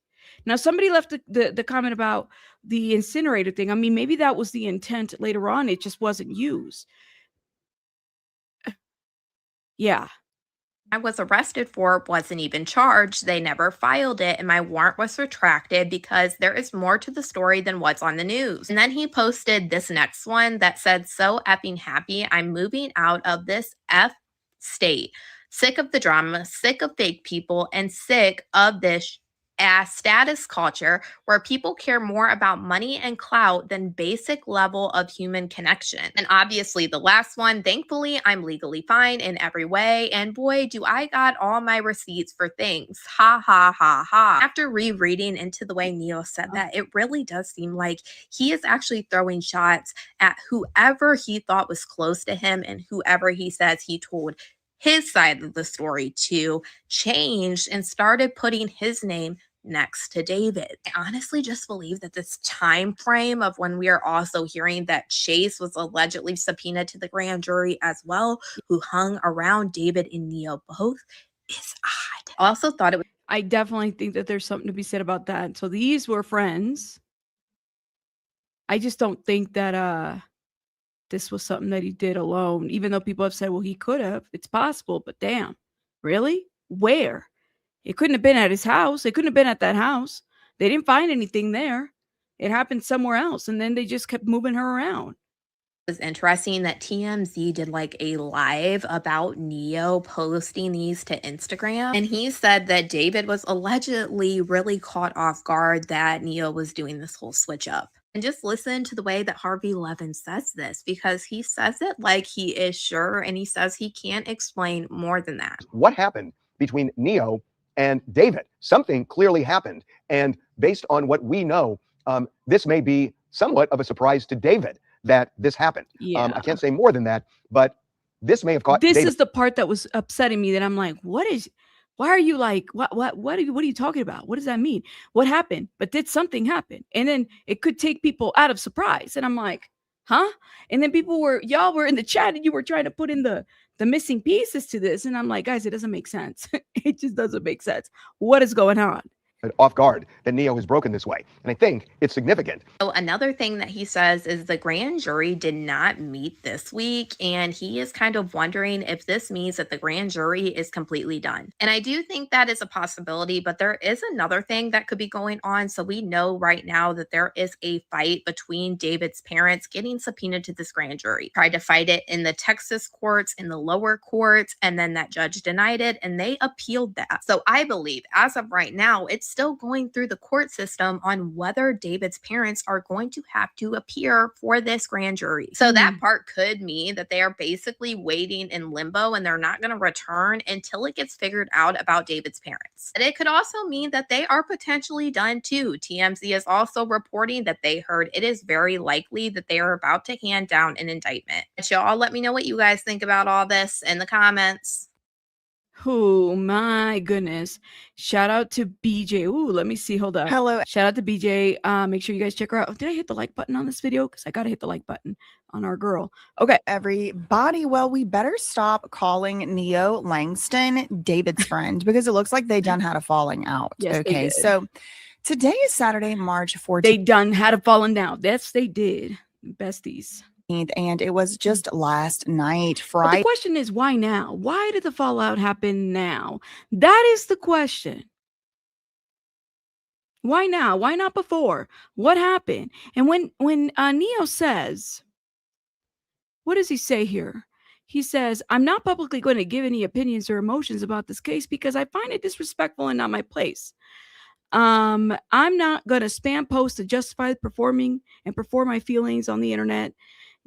A: Now, somebody left the comment about the incinerator thing. I mean, maybe that was the intent later on. It just wasn't used. Yeah.
J: I was arrested for wasn't even charged. They never filed it, and my warrant was retracted because there is more to the story than what's on the news. And then he posted this next one that said, "So effing happy. I'm moving out of this F state. Sick of the drama, sick of fake people, and sick of this ass status culture where people care more about money and clout than basic level of human connection." And obviously the last one, thankfully, I'm legally fine in every way. And boy, do I got all my receipts for things. Ha, ha, ha, ha. After rereading into the way Neo said that, it really does seem like he is actually throwing shots at whoever he thought was close to him and whoever he says he told his side of the story to, changed and started putting his name next to David. I honestly just believe that this time frame of when we are also hearing that Chase was allegedly subpoenaed to the grand jury as well, who hung around David and Neo both, is odd. I also thought it was...
A: I definitely think that there's something to be said about that. So these were friends. I just don't think that this was something that he did alone, even though people have said, well, he could have. It's possible, but damn, really? Where? It couldn't have been at his house. It couldn't have been at that house. They didn't find anything there. It happened somewhere else. And then they just kept moving her around.
J: It was interesting that TMZ did like a live about Neo posting these to Instagram. And he said that David was allegedly really caught off guard that Neo was doing this whole switch up. And just listen to the way that Harvey Levin says this, because he says it like he is sure, and he says he can't explain more than that.
D: What happened between Neo and David? Something clearly happened. And based on what we know, this may be somewhat of a surprise to David that this happened.
A: Yeah.
D: I can't say more than that, but this may have caught
A: This
D: David.
A: is the part that was upsetting me, that I'm like, why are you like, what are you talking about? What does that mean? What happened? But did something happen? And then it could take people out of surprise. And I'm like, huh? And then y'all were in the chat and you were trying to put in the missing pieces to this. And I'm like, guys, it doesn't make sense. It just doesn't make sense. What is going on?
D: Off guard that Neo has broken this way. And I think it's significant.
J: So another thing that he says is the grand jury did not meet this week, and he is kind of wondering if this means that the grand jury is completely done. And I do think that is a possibility, but there is another thing that could be going on. So we know right now that there is a fight between David's parents getting subpoenaed to this grand jury. Tried to fight it in the Texas courts, in the lower courts, and then that judge denied it, and they appealed that. So I believe as of right now, it's still going through the court system on whether David's parents are going to have to appear for this grand jury. So that part could mean that they are basically waiting in limbo and they're not going to return until it gets figured out about David's parents. And it could also mean that they are potentially done too. TMZ is also reporting that they heard it is very likely that they are about to hand down an indictment. But y'all let me know what you guys think about all this in the comments.
A: Oh my goodness. Shout out to BJ. Ooh, let me see. Hold up.
K: Hello.
A: Shout out to BJ. Make sure you guys check her out. Oh, did I hit the like button on this video? Because I gotta hit the like button on our girl. Okay.
K: Everybody, well, we better stop calling Neo Langston David's friend, because it looks like they done had a falling out.
A: Yes, they
K: okay,
A: did.
K: so today is Saturday, March 14th.
A: They done had a falling out. Yes, they did. Besties.
K: And it was just last night,
A: But
K: Friday.
A: the question is, why now? Why did the fallout happen now? That is the question. Why now? Why not before? What happened? And when Neo says, what does he say here? He says, I'm not publicly going to give any opinions or emotions about this case because I find it disrespectful and not my place. I'm not going to spam post to justify perform my feelings on the internet.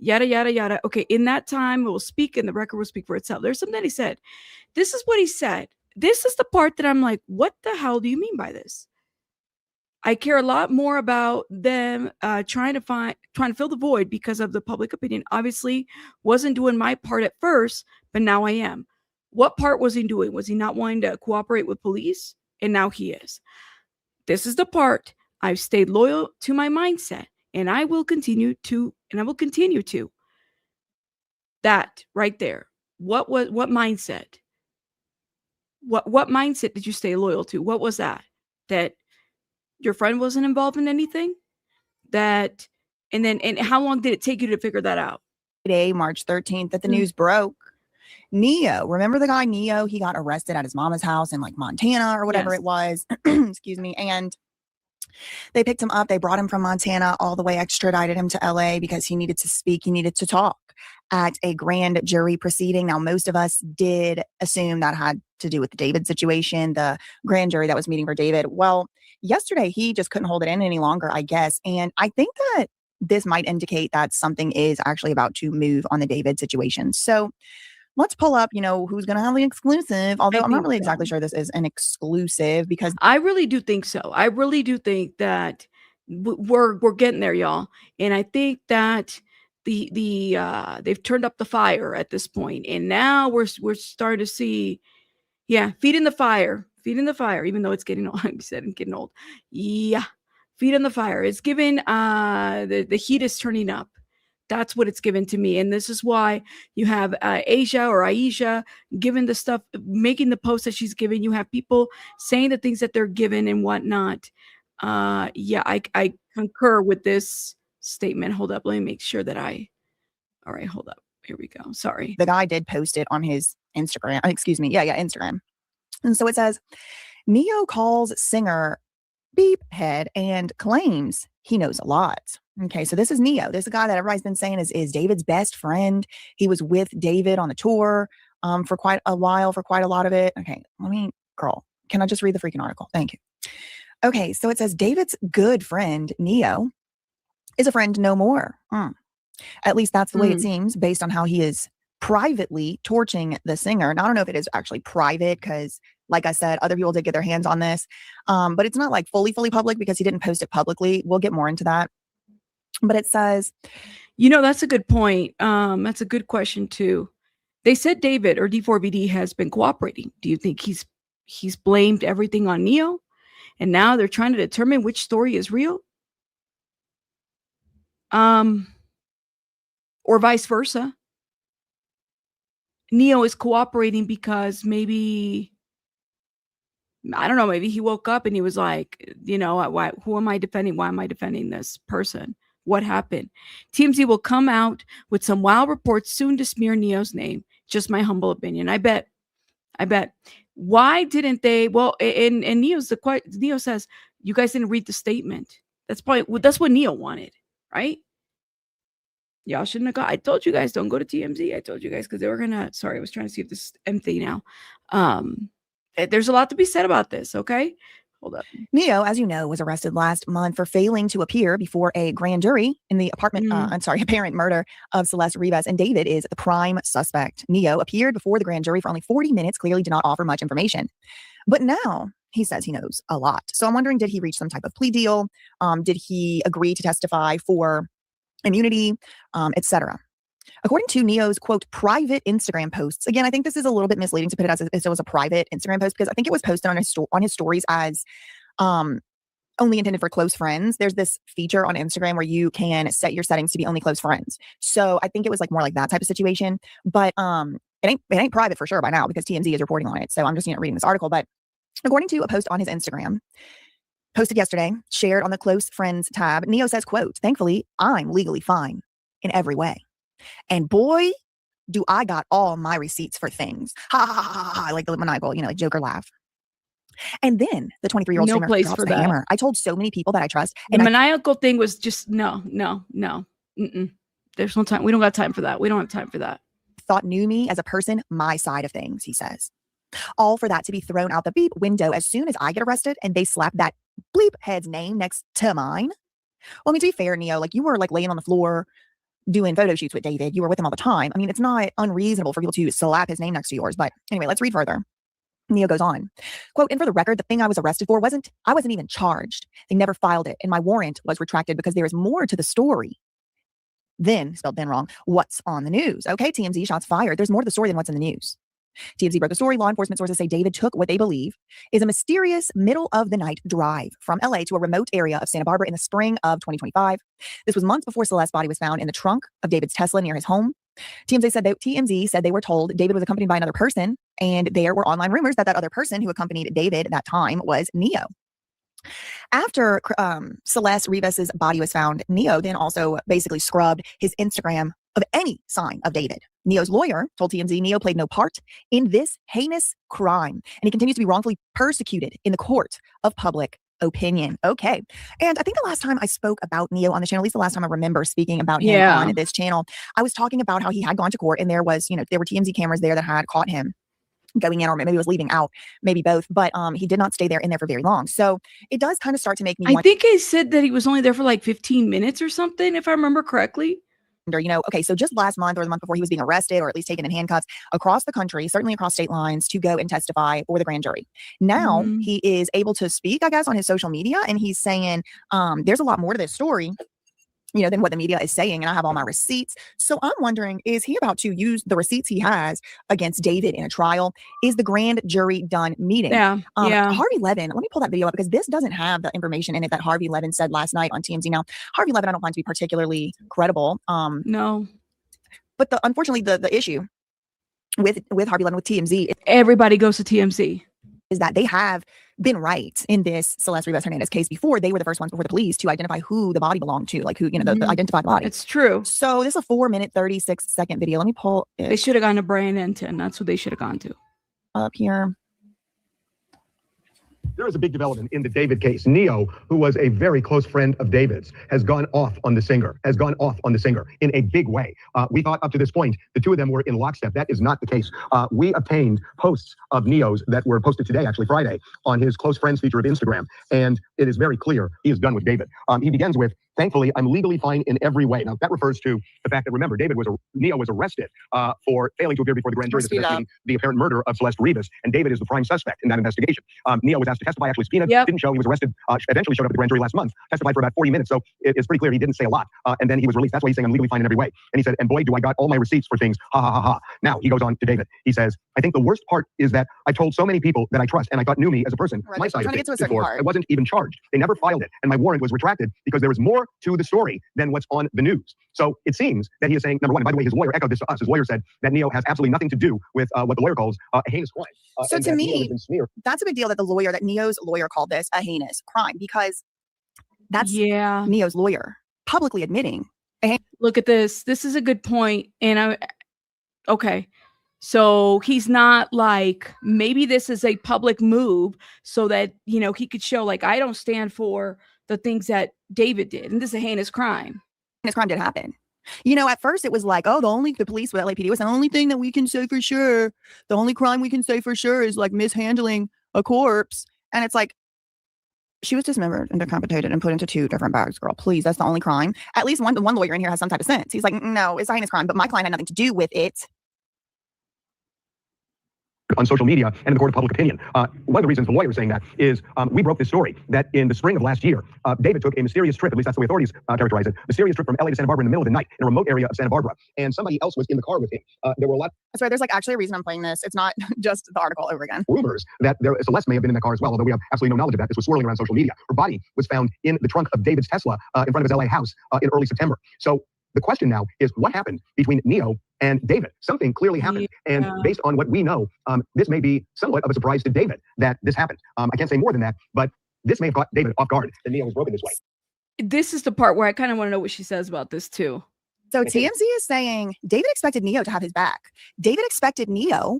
A: Yada, yada, yada. Okay, in that time, it will speak and the record will speak for itself. There's something that he said. This is what he said. This is the part that I'm like, what the hell do you mean by this? I care a lot more about them trying to fill the void because of the public opinion. Obviously, wasn't doing my part at first, but now I am. What part was he doing? Was he not wanting to cooperate with police? And now he is. This is the part. I've stayed loyal to my mindset. And I will continue to, That right there. What mindset? What mindset did you stay loyal to? What was that? That your friend wasn't involved in anything? And how long did it take you to figure that out?
K: Friday, March 13th, that the news broke. Neo, remember the guy Neo? He got arrested at his mama's house in like Montana or whatever it was. Excuse me. And they picked him up. They brought him from Montana all the way, extradited him to LA because he needed to speak. He needed to talk at a grand jury proceeding. Now, most of us did assume that had to do with the David situation, the grand jury that was meeting for David. Well, yesterday, he just couldn't hold it in any longer, I guess. And I think that this might indicate that something is actually about to move on the David situation. So let's pull up, who's going to have the exclusive. Although I'm not really exactly sure this is an exclusive, because
A: I really do think so. I really do think that we're getting there, y'all. And I think that they've turned up the fire at this point, and now we're starting to see, feet in the fire, even though it's getting old. I said I'm getting old. Yeah, feet in the fire. It's given the heat is turning up. That's what it's given to me. And this is why you have Aisha giving the stuff, making the post that she's giving. You have people saying the things that they're given and whatnot. I concur with this statement. Hold up. Let me make sure that all right, hold up. Here we go. Sorry.
K: The guy did post it on his Instagram. Excuse me. Yeah, Instagram. And so it says, Neo calls singer beep head and claims he knows a lot. Okay, so this is Neo. This is a guy that everybody's been saying is David's best friend. He was with David on the tour for quite a while, for quite a lot of it. Okay, girl, can I just read the freaking article? Thank you. Okay, so it says David's good friend, Neo, is a friend no more. At least that's the way it seems based on how he is privately torching the singer. Now, I don't know if it is actually private because, like I said, other people did get their hands on this. But it's not like fully public because he didn't post it publicly. We'll get more into that. But it says,
A: that's a good point. That's a good question too. They said David or D4VD has been cooperating. Do you think he's blamed everything on Neo? And now they're trying to determine which story is real? Or vice versa. Neo is cooperating because maybe, I don't know, maybe he woke up and he was like, who am I defending? Why am I defending this person? What happened? TMZ will come out with some wild reports soon to smear Neo's name. Just my humble opinion. I bet. Why didn't they? Well, and Neo says, you guys didn't read the statement. That's what Neo wanted, right? Y'all shouldn't have got. I told you guys don't go to TMZ. I told you guys because they were gonna. Sorry, I was trying to see if this is empty now. There's a lot to be said about this. Okay, hold up.
K: Neo, as you know, was arrested last month for failing to appear before a grand jury in the apparent murder of Celeste Rivas, and David is the prime suspect. Neo appeared before the grand jury for only 40 minutes, clearly did not offer much information. But now he says he knows a lot. So I'm wondering, did he reach some type of plea deal? Did he agree to testify for immunity, etc.? According to Neo's, quote, private Instagram posts. Again, I think this is a little bit misleading to put it as it was a private Instagram post because I think it was posted on his stories as only intended for close friends. There's this feature on Instagram where you can set your settings to be only close friends. So I think it was like more like that type of situation. But it ain't private for sure by now because TMZ is reporting on it. So I'm just reading this article. But according to a post on his Instagram, posted yesterday, shared on the close friends tab, Neo says, quote, thankfully, I'm legally fine in every way. And boy, do I got all my receipts for things. Ha ha ha ha, like the maniacal, like Joker laugh. And then the 23-year-old streamer drops the hammer. I told so many people that I trust.
A: And the maniacal thing was just no. There's no time. We don't got time for that. We don't have time for that.
K: Thought knew me as a person, my side of things, he says. All for that to be thrown out the beep window as soon as I get arrested and they slap that bleep head's name next to mine. Well, to be fair, Neo, you were laying on the floor doing photo shoots with David. You were with him all the time. It's not unreasonable for people to slap his name next to yours. But anyway, let's read further. Neo goes on, quote, and for the record, the thing I was arrested for I wasn't even charged. They never filed it. And my warrant was retracted because there is more to the story than, spelled then wrong, what's on the news. Okay, TMZ, shots fired. There's more to the story than what's in the news. TMZ broke the story. Law enforcement sources say David took what they believe is a mysterious middle-of-the-night drive from LA to a remote area of Santa Barbara in the spring of 2025. This was months before Celeste's body was found in the trunk of David's Tesla near his home. TMZ said they were told David was accompanied by another person, and there were online rumors that other person who accompanied David at that time was Neo. After Celeste Rivas's body was found, Neo then also basically scrubbed his Instagram of any sign of David. Neo's lawyer told TMZ Neo played no part in this heinous crime, and he continues to be wrongfully persecuted in the court of public opinion. Okay. And I think the last time I spoke about Neo on the channel, at least the last time I remember speaking about him on this channel, I was talking about how he had gone to court and there was, there were TMZ cameras there that had caught him going in, or maybe he was leaving out, maybe both, but he did not stay in there for very long. So it does kind of start to make me
A: I think he said that he was only there for 15 minutes or something, if I remember correctly.
K: Okay, so just last month or the month before, he was being arrested or at least taken in handcuffs across the country, certainly across state lines, to go and testify for the grand jury. Now he is able to speak, I guess, on his social media, and he's saying there's a lot more to this story, than what the media is saying, and I have all my receipts. So I'm wondering, is he about to use the receipts he has against David in a trial? Is the grand jury done meeting? Harvey Levin, let me pull that video up because this doesn't have the information in it that Harvey Levin said last night on TMZ. Now, Harvey Levin I don't find to be particularly credible.
A: No.
K: But unfortunately, the issue with Harvey Levin, with TMZ,
A: everybody goes to TMZ,
K: is that they have been right in this Celeste Rivas Hernandez case before. They were the first ones before the police to identify who the body belonged to, who, the identified body.
A: It's true.
K: So this is a 4-minute, 36-second video. Let me pull it.
A: They should have gone to Brian Enton. That's what they should have gone to.
K: Up here.
D: There is a big development in the David case. Neo, who was a very close friend of David's, has gone off on the singer in a big way. We thought up to this point, the two of them were in lockstep. That is not the case. We obtained posts of Neo's that were posted today, actually Friday, on his close friends feature of Instagram. And it is very clear he is done with David. He begins with, "Thankfully, I'm legally fine in every way." Now, that refers to the fact that, remember, Neo was arrested for failing to appear before the grand jury investigating the apparent murder of Celeste Rivas, and David is the prime suspect in that investigation. Neo was asked to testify, actually subpoenaed, didn't show. He was arrested, eventually showed up at the grand jury last month, testified for about 40 minutes, so it's pretty clear he didn't say a lot, and then he was released. That's why he's saying, "I'm legally fine in every way." And he said, "And boy, do I got all my receipts for things, ha ha ha ha." Now, he goes on to David. He says, "I think the worst part is that I told so many people that I trust and I thought knew me as a person.
K: Right,
D: My side of
K: trying to
D: it
K: get to a certain
D: before
K: part.
D: I wasn't even charged. They never filed it, and my warrant was retracted because there was more to the story than what's on the news." So it seems that he is saying, number one, and by the way, his lawyer echoed this to us. His lawyer said that Neo has absolutely nothing to do with what the lawyer calls a heinous crime.
K: So to me, that's a big deal that Neo's lawyer called this a heinous crime, because that's Neo's lawyer publicly admitting.
A: Look at this. This is a good point. And okay. So he's not like, maybe this is a public move so that, he could show, like, I don't stand for the things that David did. And this is a heinous crime.
K: Heinous crime did happen. At first it was like, oh, the police with LAPD was the only thing that we can say for sure. The only crime we can say for sure is like mishandling a corpse. And it's like, she was dismembered and decapitated and put into 2 different bags, girl. Please, that's the only crime. At least one lawyer in here has some type of sense. He's like, no, it's a heinous crime, but my client had nothing to do with it.
D: On social media and in the court of public opinion. One of the reasons the lawyer is saying that is we broke this story that in the spring of last year, David took a mysterious trip, at least that's the way authorities characterize it, mysterious trip from LA to Santa Barbara in the middle of the night in a remote area of Santa Barbara. And somebody else was in the car with him. There were a lot.
K: That's right. There's actually a reason I'm playing this. It's not just the article over again.
D: Rumors that Celeste may have been in the car as well, although we have absolutely no knowledge of that. This was swirling around social media. Her body was found in the trunk of David's Tesla in front of his LA house in early September. So the question now is what happened between Neo and David? Something clearly happened. And based on what we know, this may be somewhat of a surprise to David that this happened. I can't say more than that, but this may have caught David off guard that Neo was broken this way.
A: This is the part where I kind of want to know what she says about this too.
K: So TMZ is saying David expected Neo to have his back. David expected Neo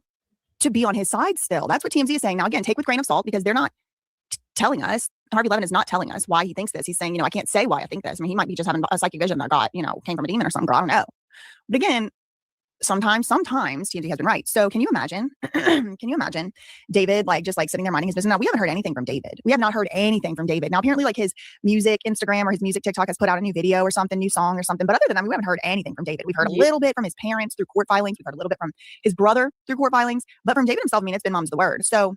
K: to be on his side still. That's what TMZ is saying. Now, again, take with a grain of salt because they're not telling us. Harvey Levin is not telling us why he thinks this. He's saying, I can't say why I think this. I mean, he might be just having a psychic vision that came from a demon or something. I don't know. But again, sometimes TMZ has been right. So can you imagine, David, just sitting there minding his business? Now, we haven't heard anything from David. We have not heard anything from David. Now, apparently his music Instagram or his music TikTok has put out a new video or something, new song or something. But other than that, we haven't heard anything from David. We've heard a little bit from his parents through court filings. We've heard a little bit from his brother through court filings. But from David himself, it's been mom's the word. So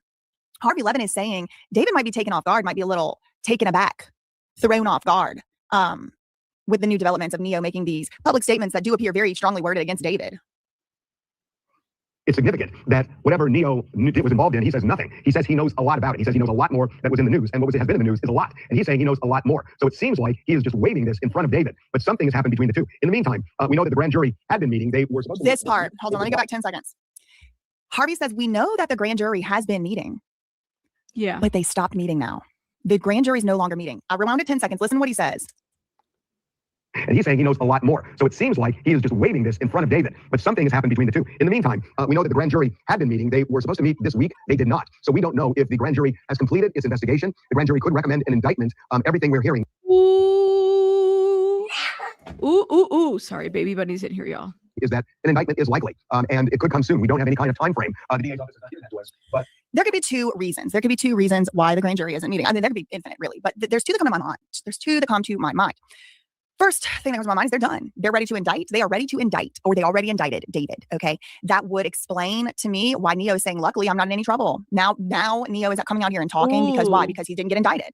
K: Harvey Levin is saying David might be taken off guard, might be a little taken aback, thrown off guard with the new developments of Neo making these public statements that do appear very strongly worded against David.
D: It's significant that whatever Neo was involved in, he says nothing. He says he knows a lot about it. He says he knows a lot more that was in the news, and what has been in the news is a lot. And he's saying he knows a lot more. So it seems like he is just waving this in front of David, but something has happened between the two. In the meantime, we know that the grand jury had been meeting. They were supposed to.
K: This part, hold on, let me go back 10 seconds. Harvey says, we know that the grand jury has been meeting.
A: Yeah.
K: But they stopped meeting now. The grand jury is no longer meeting. I'll rewound it 10 seconds. Listen to what he says.
D: And he's saying he knows a lot more. So it seems like he is just waving this in front of David, but something has happened between the two. In the meantime, we know that the grand jury had been meeting. They were supposed to meet this week. They did not. So we don't know if the grand jury has completed its investigation. The grand jury could recommend an indictment. Everything we're hearing.
A: Ooh. Sorry, baby bunny's in here, y'all.
D: Is that an indictment is likely, and it could come soon. We don't have any kind of time frame. The DA's office has not given that to us, but
K: there could be 2 reasons. There could be 2 reasons why the grand jury isn't meeting. I mean, there could be infinite, really, but there's 2 that come to my mind. There's 2 that come to my mind. First thing that comes to my mind is they're done. They're ready to indict. They are ready to indict, or they already indicted David. Okay, that would explain to me why Neo is saying, "Luckily, I'm not in any trouble." Now Neo is coming out here and talking because why? Because he didn't get indicted.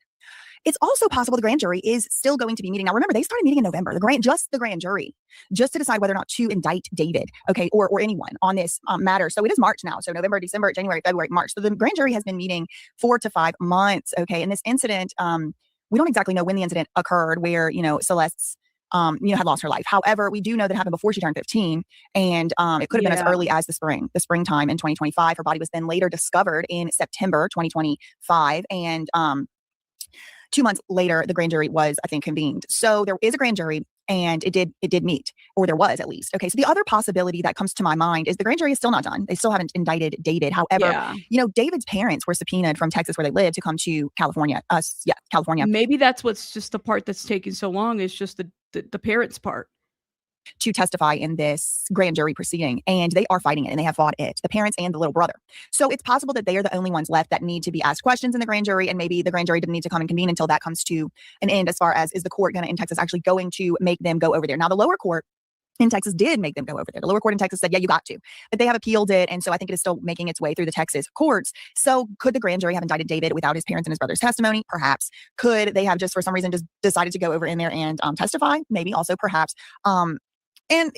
K: It's also possible the grand jury is still going to be meeting. Now, remember, they started meeting in November, the grand jury, just to decide whether or not to indict David, okay, or anyone on this matter. So it is March now. So November, December, January, February, March. So the grand jury has been meeting 4 to 5 months, okay? And this incident, we don't exactly know when the incident occurred where, Celeste's, had lost her life. However, we do know that it happened before she turned 15. And it could have been as early as the springtime in 2025. Her body was then later discovered in September 2025. And 2 months later, the grand jury was, I think, convened. So there is a grand jury. and it did meet, or there was at least. Okay, so the other possibility that comes to my mind is the grand jury is still not done. They still haven't indicted David. However, David's parents were subpoenaed from Texas, where they live, to come to California. California.
A: Maybe that's what's just the part that's taking so long, is just the parents' part,
K: to testify in this grand jury proceeding, and they are fighting it, and they have fought it, the parents and the little brother. So it's possible that they are the only ones left that need to be asked questions in the grand jury, and maybe the grand jury didn't need to come and convene until that comes to an end, as far as, is the court in Texas actually going to make them go over there? Now, the lower court in Texas did make them go over there. The lower court in Texas said, yeah, you got to. But they have appealed it, and so I think it is still making its way through the Texas courts. So could the grand jury have indicted David without his parents and his brother's testimony? Perhaps. Could they have just, for some reason, just decided to go over in there and testify? Maybe. Also, perhaps. And,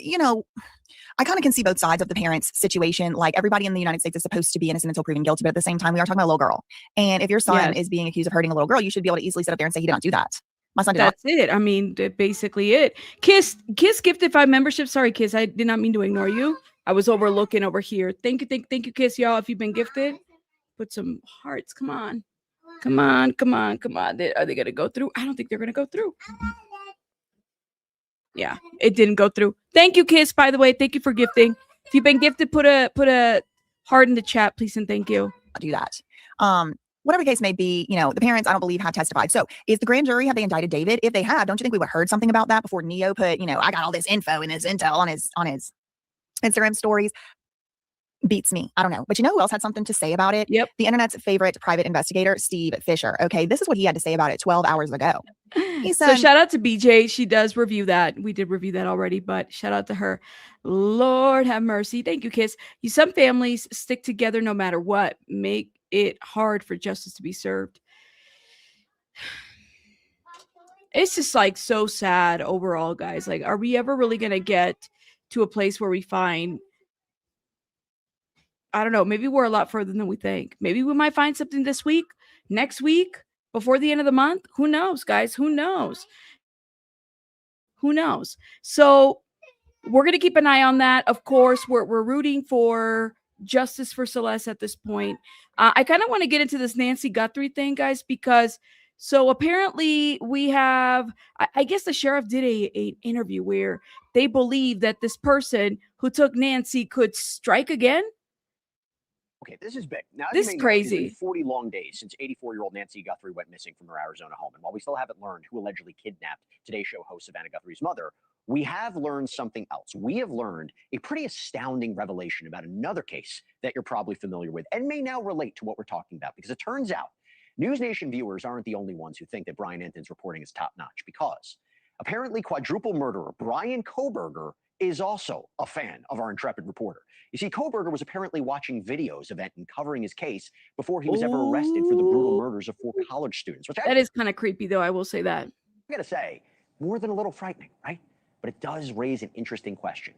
K: I kind of can see both sides of the parents' situation. Like, everybody in the United States is supposed to be innocent until proven guilty, but at the same time, we are talking about a little girl. And if your son is being accused of hurting a little girl, you should be able to easily sit up there and say he did not do that. My son did not.
A: That's it. I mean, basically it. Kiss gifted 5 memberships. Sorry, Kiss. I did not mean to ignore you. I was overlooking over here. Thank you, Kiss, y'all. If you've been gifted, put some hearts. Come on. Are they going to go through? I don't think they're going to go through. Yeah, it didn't go through. Thank you, Kiss, by the way. Thank you for gifting. If you've been gifted, put a heart in the chat, please, and thank you.
K: I'll do that. Whatever the case may be, the parents, I don't believe, have testified. So is the grand jury, have they indicted David? If they have, don't you think we would have heard something about that before Neo put, I got all this info and this intel on his Instagram stories? Beats me. I don't know. But who else had something to say about it?
A: Yep.
K: The internet's favorite private investigator, Steve Fisher. Okay, this is what he had to say about it 12 hours ago. He said,
A: so shout out to BJ. She does review that. We did review that already, but shout out to her. Lord have mercy. Thank you, Kiss. Some families stick together no matter what. Make it hard for justice to be served. It's just like so sad overall, guys. Like, are we ever really going to get to a place where we find, I don't know, maybe we're a lot further than we think. Maybe we might find something this week, next week, before the end of the month. Who knows, guys? Who knows? So we're going to keep an eye on that. Of course, we're rooting for justice for Celeste at this point. I kind of want to get into this Nancy Guthrie thing, guys, because so apparently we have, I guess the sheriff did a interview where they believe that this person who took Nancy could strike again.
L: Okay, this is big. Now,
A: this is crazy.
L: It's been 40 long days since 84-year-old Nancy Guthrie went missing from her Arizona home. And while we still haven't learned who allegedly kidnapped Today Show host Savannah Guthrie's mother, we have learned something else. We have learned a pretty astounding revelation about another case that you're probably familiar with and may now relate to what we're talking about, because it turns out News Nation viewers aren't the only ones who think that Brian Enton's reporting is top-notch, because apparently quadruple murderer Brian Kohberger is also a fan of our intrepid reporter. You see, Kohberger was apparently watching videos of Enton covering his case before he was ever arrested for the brutal murders of 4 college students.
A: That is kind of creepy, though, I will say that.
L: I gotta say, more than a little frightening, right? But it does raise an interesting question.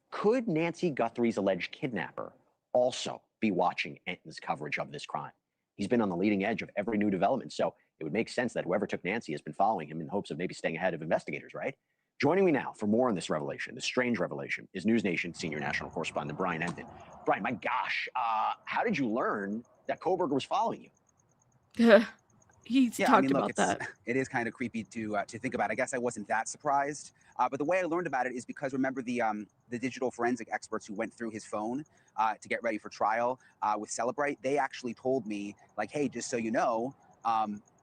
L: Could Nancy Guthrie's alleged kidnapper also be watching Enton's coverage of this crime? He's been on the leading edge of every new development, so it would make sense that whoever took Nancy has been following him in hopes of maybe staying ahead of investigators, right? Joining me now for more on this revelation, this strange revelation, is News Nation senior national correspondent Brian Enton. Brian, my gosh, how did you learn that Kohberger was following you?
A: He's talked about that.
M: It is kind of creepy to think about. I guess I wasn't that surprised, but the way I learned about it is because, remember, the digital forensic experts who went through his phone to get ready for trial with Celebrate, they actually told me, like, hey, just so you know,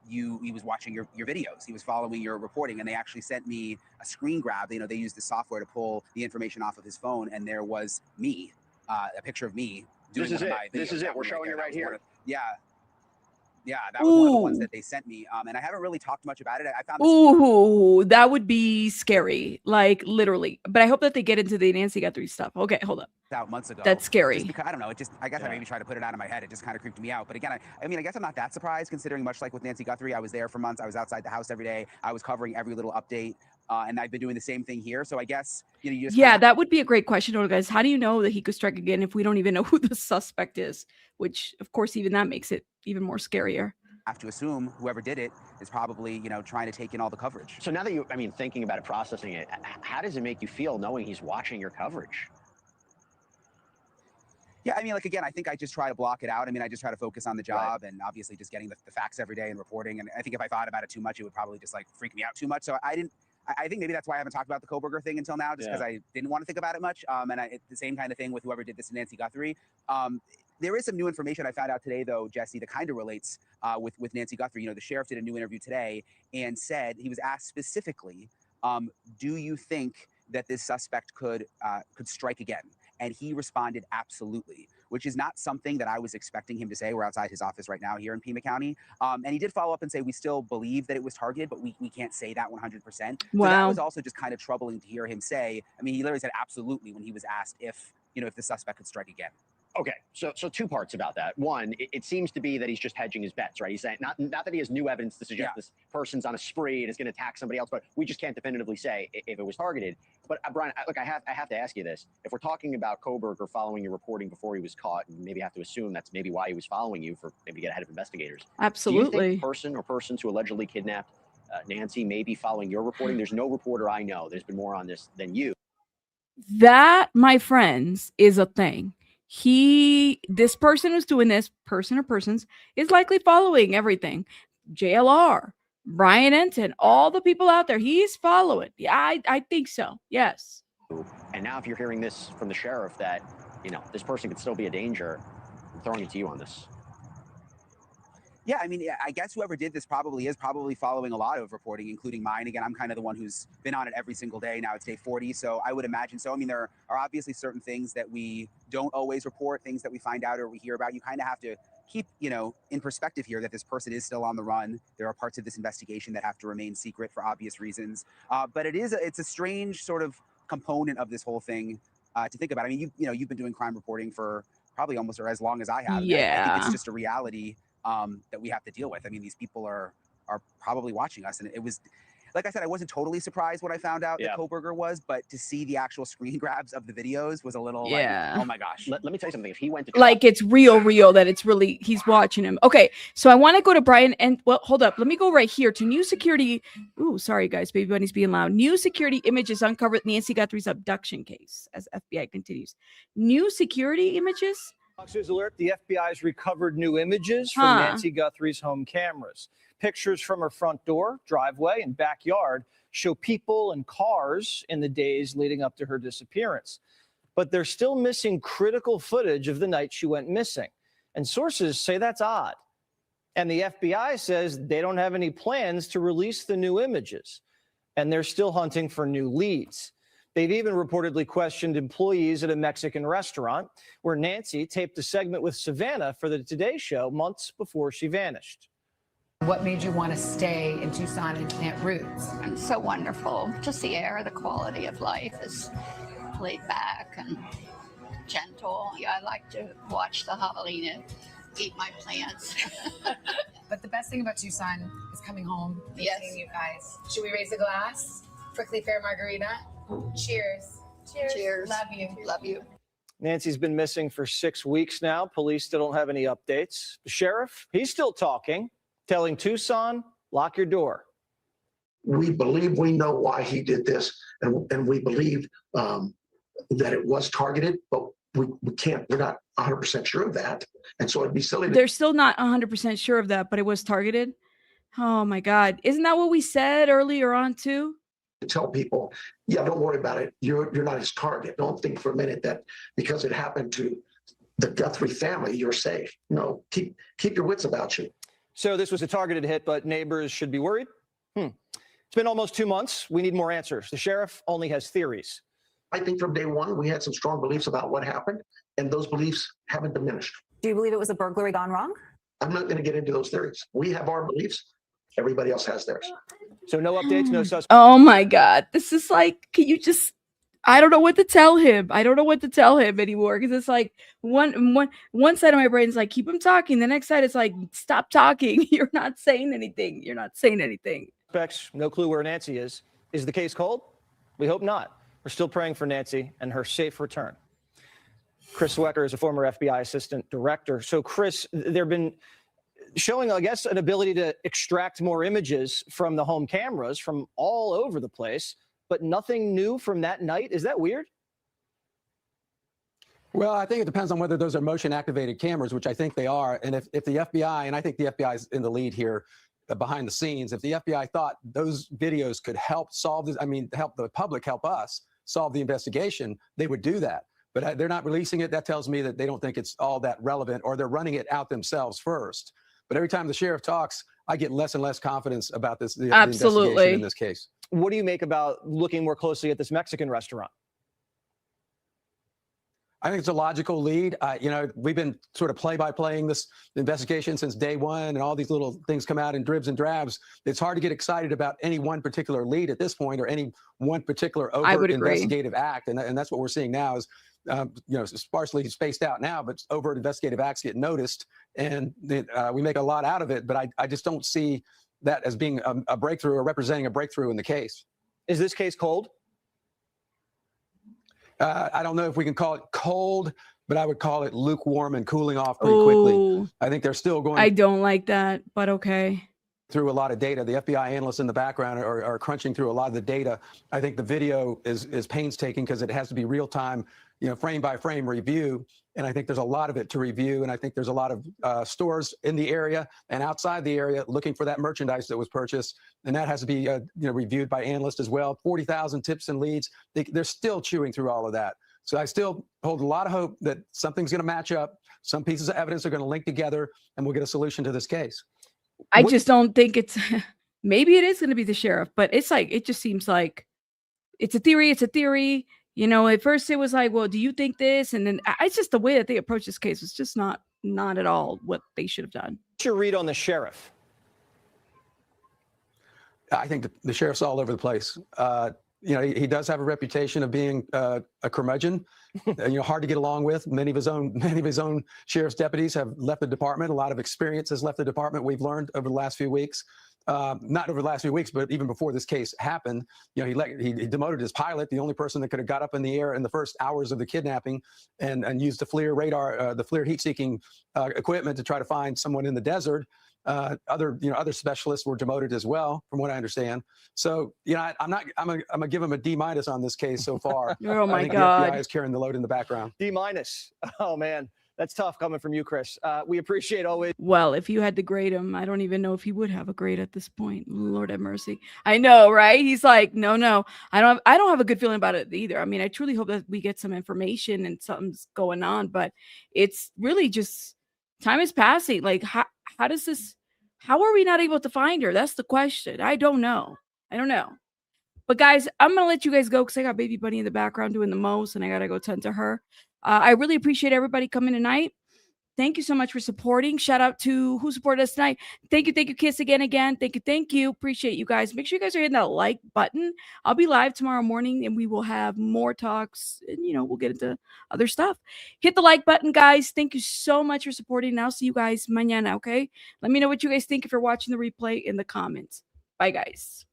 M: he was watching your videos. He was following your reporting, and they actually sent me a screen grab. They used the software to pull the information off of his phone, and there was me, a picture of me doing
L: This is
M: one
L: it.
M: of my videos.
L: This is it. We're showing it right here.
M: Yeah, that was one of the ones that they sent me, and I haven't really talked much about it. I found this.
A: Ooh, that would be scary, like literally. But I hope that they get into the Nancy Guthrie stuff. Okay, hold up.
M: Out months ago.
A: That's scary.
M: Because, I don't know. I guess I maybe tried to put it out of my head. It just kind of creeped me out. But again, I mean, I guess I'm not that surprised, considering much like with Nancy Guthrie, I was there for months. I was outside the house every day. I was covering every little update, and I've been doing the same thing here. So I guess you just
A: that would be a great question, guys. How do you know that he could strike again if we don't even know who the suspect is? Which, of course, even that makes it even more scarier.
M: Have to assume whoever did it is probably, trying to take in all the coverage.
L: So now that thinking about it, processing it, how does it make you feel knowing he's watching your coverage?
M: Yeah, I mean, like, again, I think I just try to block it out. I mean, I just try to focus on the job and obviously just getting the facts every day and reporting. And I think if I thought about it too much, it would probably just like freak me out too much. So I I think maybe that's why I haven't talked about the Koberger thing until now, just because I didn't want to think about it much. The same kind of thing with whoever did this to Nancy Guthrie. There is some new information I found out today, though, Jesse, that kind of relates with Nancy Guthrie. You know, the sheriff did a new interview today and said, he was asked specifically, do you think that this suspect could strike again? And he responded, absolutely, which is not something that I was expecting him to say. We're outside his office right now here in Pima County. And he did follow up and say, we still believe that it was targeted, but we can't say that 100%.
A: Wow.
M: So that was also just kind of troubling to hear him say. I mean, he literally said absolutely when he was asked if the suspect could strike again.
L: Okay, so two parts about that. One, it seems to be that he's just hedging his bets, right? He's saying not that he has new evidence to suggest this person's on a spree and is going to attack somebody else, but we just can't definitively say if it was targeted. But Brian, look, I have to ask you this: if we're talking about Koberger following your reporting before he was caught, and maybe have to assume that's maybe why he was following you, for maybe to get ahead of investigators.
A: Absolutely.
L: Do you think the person or persons who allegedly kidnapped Nancy may be following your reporting? There's no reporter I know. There's been more on this than you.
A: That, my friends, is a thing. This person who's doing this, person or persons, is likely following everything. JLR, Brian Enton, all the people out there, he's following. Yeah, I think so. Yes.
L: And now if you're hearing this from the sheriff that, this person could still be a danger, I'm throwing it to you on this.
M: Yeah, I mean, I guess whoever did this probably following a lot of reporting, including mine. Again, I'm kind of the one who's been on it every single day. Now it's day 40, so I would imagine so. I mean, there are obviously certain things that we don't always report, things that we find out or we hear about. You kind of have to keep, in perspective here that this person is still on the run. There are parts of this investigation that have to remain secret for obvious reasons. But it's a strange sort of component of this whole thing to think about. I mean, you've been doing crime reporting for probably almost or as long as I have.
A: Yeah.
M: I think it's just a reality that we have to deal with. I mean, these people are probably watching us, and it was, like I said, I wasn't totally surprised when I found out that Koberger was, but to see the actual screen grabs of the videos was a little like, oh my gosh.
L: Let me tell you something. If he went to
A: like it's real that it's really he's watching him. Okay, so I want to go to Brian and hold up, let me go right here to new security. Ooh, sorry guys, baby bunny's being loud. New security images uncovered Nancy Guthrie's abduction case as FBI continues. New security images.
N: Fox's alert, the FBI has recovered new images from Nancy Guthrie's home cameras. Pictures from her front door, driveway, and backyard show people and cars in the days leading up to her disappearance. But they're still missing critical footage of the night she went missing. And sources say that's odd. And the FBI says they don't have any plans to release the new images. And they're still hunting for new leads. They've even reportedly questioned employees at a Mexican restaurant where Nancy taped a segment with Savannah for the Today Show months before she vanished.
O: What made you want to stay in Tucson and plant roots?
P: It's so wonderful. Just the air, the quality of life is laid back and gentle. Yeah, I like to watch the javelina eat my plants.
O: But the best thing about Tucson is coming home and
P: Yes.
O: seeing you guys. Should we raise a glass? Prickly Pear Margarita? Cheers. Cheers.
P: Cheers.
O: Love you.
P: Love you.
N: Nancy's been missing for 6 weeks now. Police still don't have any updates. The sheriff, he's still talking, telling Tucson, lock your door.
Q: We believe we know why he did this, and we believe that it was targeted, but we're not 100% sure of that. And so it'd be silly.
A: They're still not 100% sure of that, but it was targeted. Oh my God. Isn't that what we said earlier on too?
Q: Tell people, yeah, don't worry about it. You're not his target. Don't think for a minute that because it happened to the Guthrie family, you're safe. No, keep your wits about you.
N: So this was a targeted hit, but neighbors should be worried? It's been almost 2 months. We need more answers. The sheriff only has theories.
Q: I think from day one, we had some strong beliefs about what happened, and those beliefs haven't diminished.
R: Do you believe it was a burglary gone wrong?
Q: I'm not going to get into those theories. We have our beliefs. Everybody else has theirs.
N: So no updates, no suspects.
A: Oh my God. This is like, can you just, I don't know what to tell him. I don't know what to tell him anymore. Because it's like one side of my brain is like, keep him talking. The next side is like, stop talking. You're not saying anything. You're not saying anything.
N: No clue where Nancy is. Is the case cold? We hope not. We're still praying for Nancy and her safe return. Chris Wecker is a former FBI assistant director. So Chris, there have been showing, I guess, an ability to extract more images from the home cameras from all over the place, but nothing new from that night. Is that weird?
S: Well, I think it depends on whether those are motion activated cameras, which I think they are. And if the FBI, and I think the FBI is in the lead here, behind the scenes. If the FBI thought those videos could help solve this, I mean, help the public, help us solve the investigation, they would do that. But they're not releasing it. That tells me that they don't think it's all that relevant, or they're running it out themselves first. But every time the sheriff talks, I get less and less confidence about this, the investigation in this case.
N: What do you make about looking more closely at this Mexican restaurant?
S: I think it's a logical lead. You know, we've been sort of play-by-playing this investigation since day one, and all these little things come out in dribs and drabs. It's hard to get excited about any one particular lead at this point, or any one particular overt investigative act. And that's what we're seeing now is, you know, sparsely spaced out now, but overt investigative acts get noticed, and we make a lot out of it. But I just don't see that as being a breakthrough or representing a breakthrough in the case.
N: Is this case cold?
S: I don't know if we can call it cold, but I would call it lukewarm and cooling off pretty quickly. I think they're still going.
A: I don't like that, but okay.
S: Through a lot of data. The FBI analysts in the background are crunching through a lot of the data. I think the video is painstaking because it has to be real time, you know, frame by frame review. And I think there's a lot of it to review. And I think there's a lot of stores in the area and outside the area looking for that merchandise that was purchased. And that has to be you know, reviewed by analysts as well. 40,000 tips and leads. They're still chewing through all of that. So I still hold a lot of hope that something's going to match up. Some pieces of evidence are going to link together, and we'll get a solution to this case.
A: I just don't think it's, maybe it is going to be the sheriff, but it's like, it just seems like it's a theory. It's a theory. You know, at first it was like, well, do you think this? And then it's just the way that they approach this case was just not at all what they should have done.
N: What's your read on the sheriff?
S: I think the sheriff's all over the place. You know, he does have a reputation of being a curmudgeon, you know, hard to get along with. Many of his own sheriff's deputies have left the department. A lot of experience has left the department. We've learned over the last few weeks. Not over the last few weeks, but even before this case happened, you know, he demoted his pilot, the only person that could have got up in the air in the first hours of the kidnapping, and used the FLIR radar, the FLIR heat-seeking equipment to try to find someone in the desert. Other specialists were demoted as well, from what I understand. So, you know, I'm gonna give him a D- on this case so far.
A: Oh my
S: I think
A: God!
S: The FBI is carrying the load in the background.
N: D-. Oh man. That's tough coming from you, Chris. We appreciate always.
A: Well, if you had to grade him, I don't even know if he would have a grade at this point. Lord have mercy. I know, right? He's like, no, I don't have a good feeling about it either. I mean, I truly hope that we get some information and something's going on, but it's really just time is passing. Like, how are we not able to find her? That's the question. I don't know. But guys, I'm gonna let you guys go because I got baby bunny in the background doing the most, and I gotta go tend to her. I really appreciate everybody coming tonight. Thank you so much for supporting. Shout out to who supported us tonight. Thank you, Kiss again. Thank you. Appreciate you guys. Make sure you guys are hitting that like button. I'll be live tomorrow morning, and we will have more talks, and you know, we'll get into other stuff. Hit the like button, guys. Thank you so much for supporting, and I'll see you guys mañana, okay? Let me know what you guys think if you're watching the replay in the comments. Bye, guys.